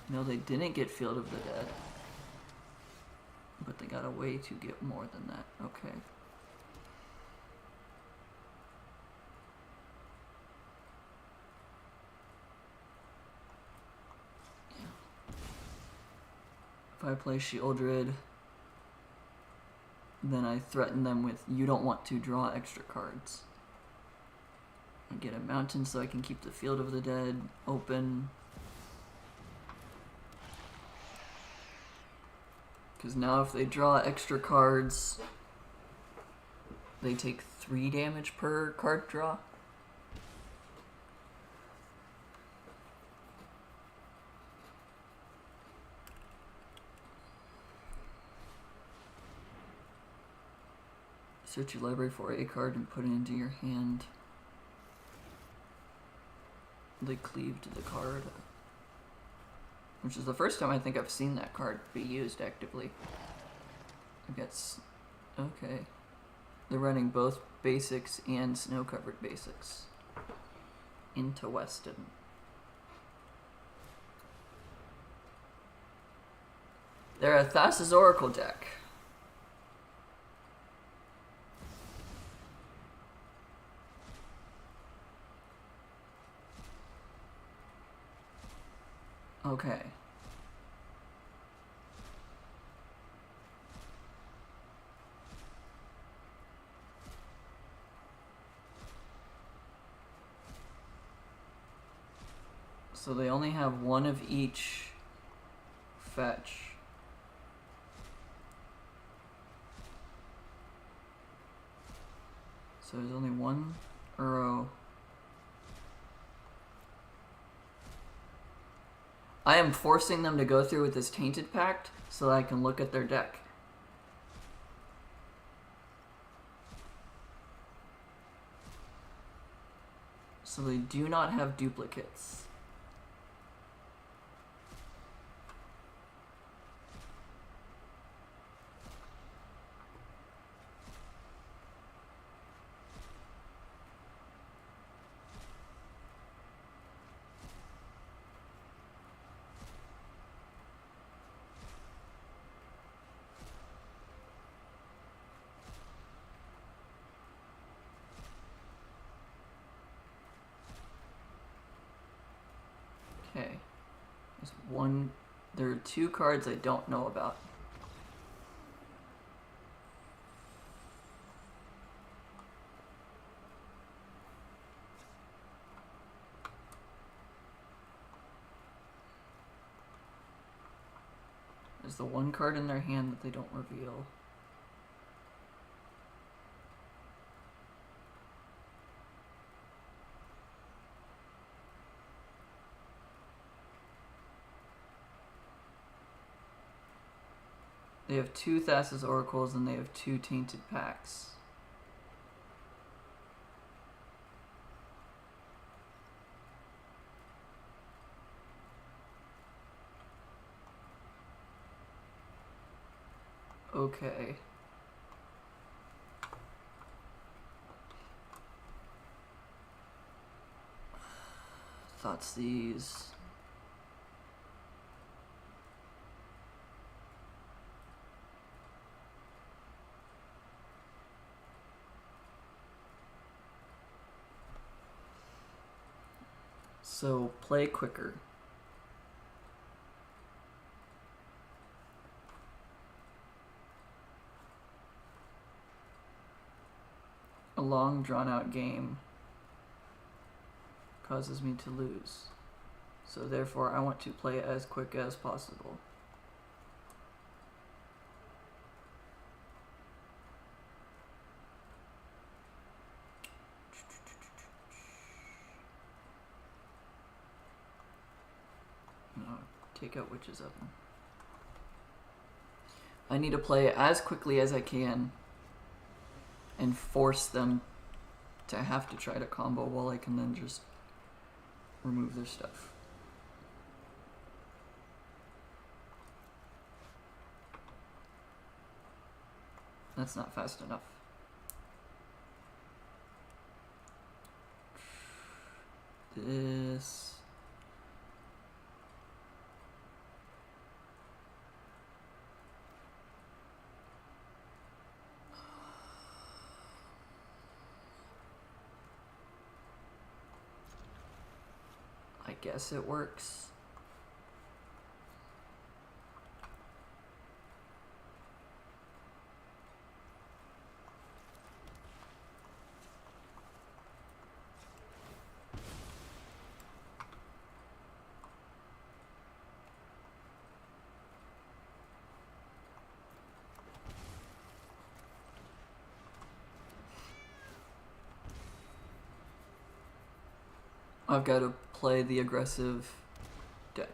No, they didn't get Field of the Dead. But they got a way to get more than that. Okay. Yeah. If I play Shieldred, then I threaten them with, you don't want to draw extra cards. I get a mountain so I can keep the Field of the Dead open. Because now if they draw extra cards, they take 3 damage per card draw. Search your library for a card and put it into your hand. They cleaved the card. Which is the first time I think I've seen that card be used actively. I guess. Okay. They're running both basics and snow-covered basics into Weston. They're a Thassa's Oracle deck. Okay. So they only have one of each fetch. So there's only one Uro. I am forcing them to go through with this Tainted Pact so that I can look at their deck. So they do not have duplicates. Okay. There are 2 cards I don't know about. There's the 1 card in their hand that they don't reveal. They have 2 Thassa's Oracles and they have 2 Tainted Pacts. Okay. Thoughts these. So play quicker. A long drawn out game causes me to lose. So therefore I want to play as quick as possible. No, take out Witch's Oven. I need to play as quickly as I can and force them to have to try to combo while I can then just remove their stuff. That's not fast enough. this. I guess it works. I've got to play the aggressive deck.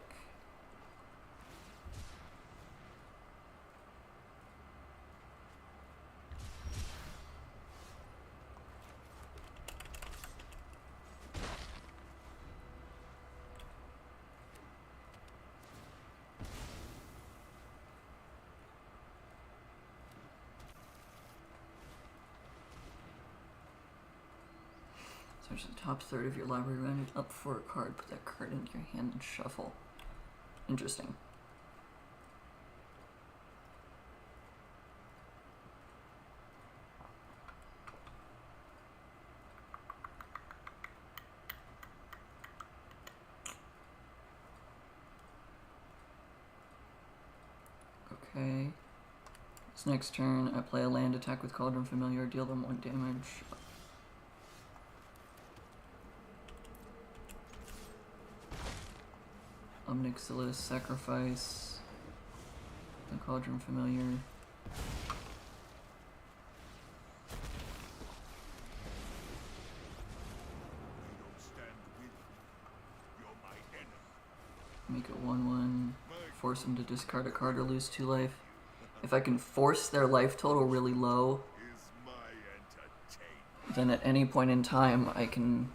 Search the top third of your library, round it up for a card, put that card into your hand and shuffle. Interesting. Okay. This next turn, I play a land, attack with Cauldron Familiar, deal them 1 damage. Omnixilis, sacrifice the Cauldron Familiar. I don't stand with you. You're my enemy. Make it 1/1. My Force them to discard a card or lose 2 life. If I can force their life total really low, is my entertainment. then at any point in time I can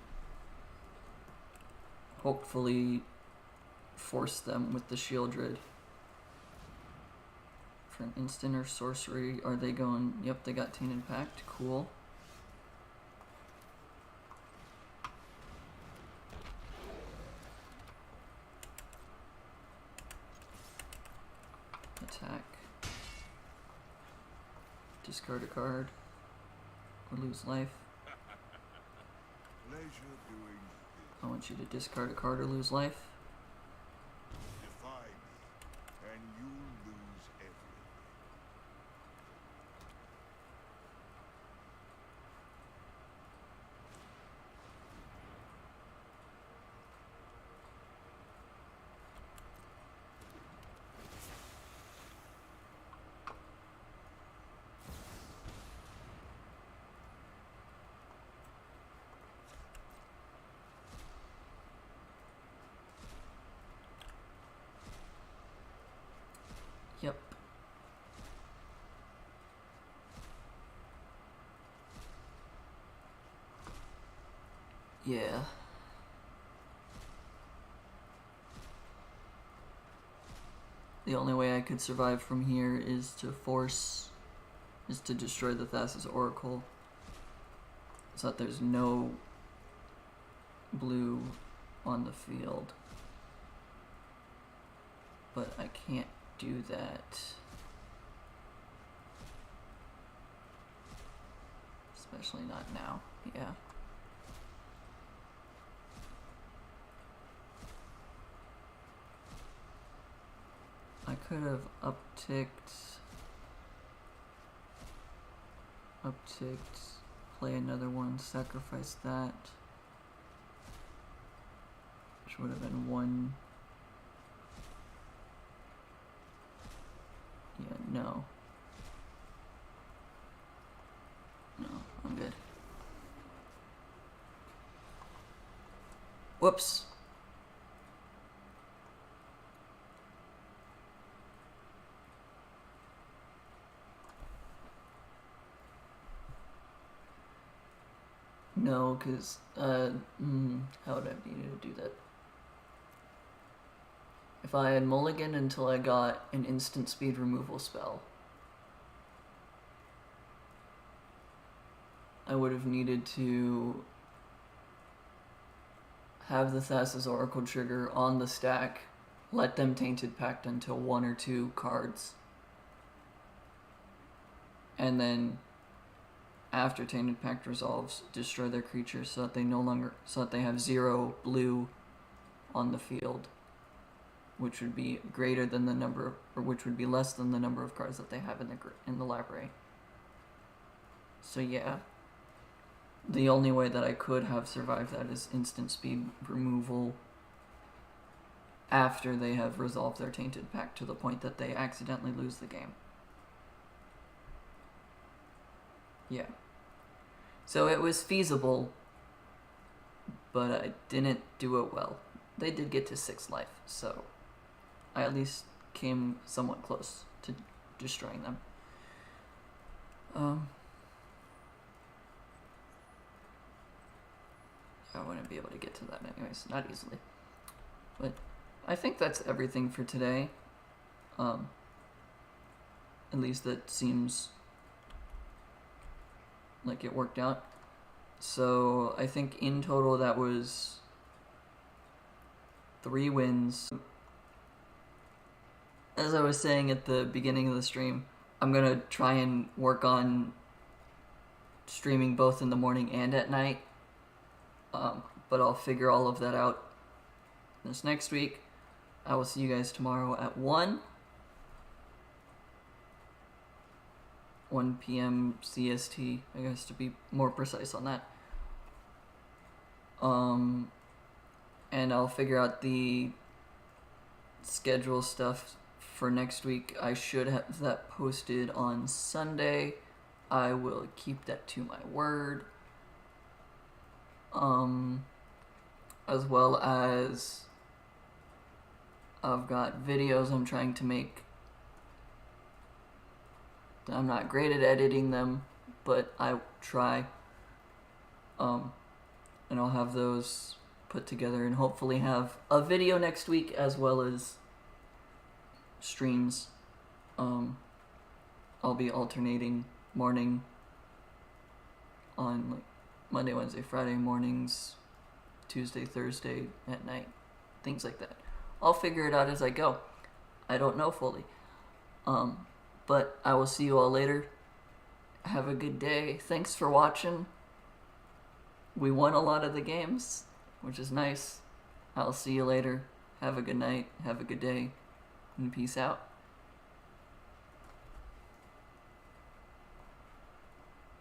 hopefully force them with the Shieldred. For an instant or sorcery, are they going? Yep, they got Tainted Pact. Cool. Attack. Discard a card. Or lose life. Pleasure doing this. I want you to discard a card or lose life. Defy me, and you'll lose everything. Yep. Yeah. The only way I could survive from here is to destroy the Thassa's Oracle. So that there's no blue on the field. But I can't do that. Especially not now. Yeah. I could have upticked, play another one, sacrifice that. Which would have been 1. Yeah, no. No, I'm good. Whoops. No, because, how would I have needed to do that? If I had mulliganed until I got an instant speed removal spell, I would have needed to have the Thassa's Oracle trigger on the stack, let them Tainted Pact until 1 or 2 cards, and then after Tainted Pact resolves, destroy their creatures so that they have 0 blue on the field, which would be greater than the number, or which would be less than the number of cards that they have in the library. So yeah, the only way that I could have survived that is instant speed removal after they have resolved their Tainted Pact to the point that they accidentally lose the game. Yeah. So it was feasible, but I didn't do it well. They did get to 6 life, so I at least came somewhat close to destroying them. I wouldn't be able to get to that anyways, not easily. But I think that's everything for today. At least that seems like it worked out. So I think in total that was 3 wins. As I was saying at the beginning of the stream, I'm gonna try and work on streaming both in the morning and at night. But I'll figure all of that out this next week. I will see you guys tomorrow at 1 p.m. CST, I guess, to be more precise on that. And I'll figure out the schedule stuff for next week. I should have that posted on Sunday. I will keep that to my word. As well as I've got videos I'm trying to make. I'm not great at editing them, but I try. And I'll have those put together and hopefully have a video next week as well as streams. I'll be alternating morning on like Monday, Wednesday, Friday mornings, Tuesday, Thursday at night, things like that. I'll figure it out as I go. I don't know fully. But I will see you all later. Have a good day. Thanks for watching. We won a lot of the games, which is nice. I'll see you later. Have a good night. Have a good day. And peace out.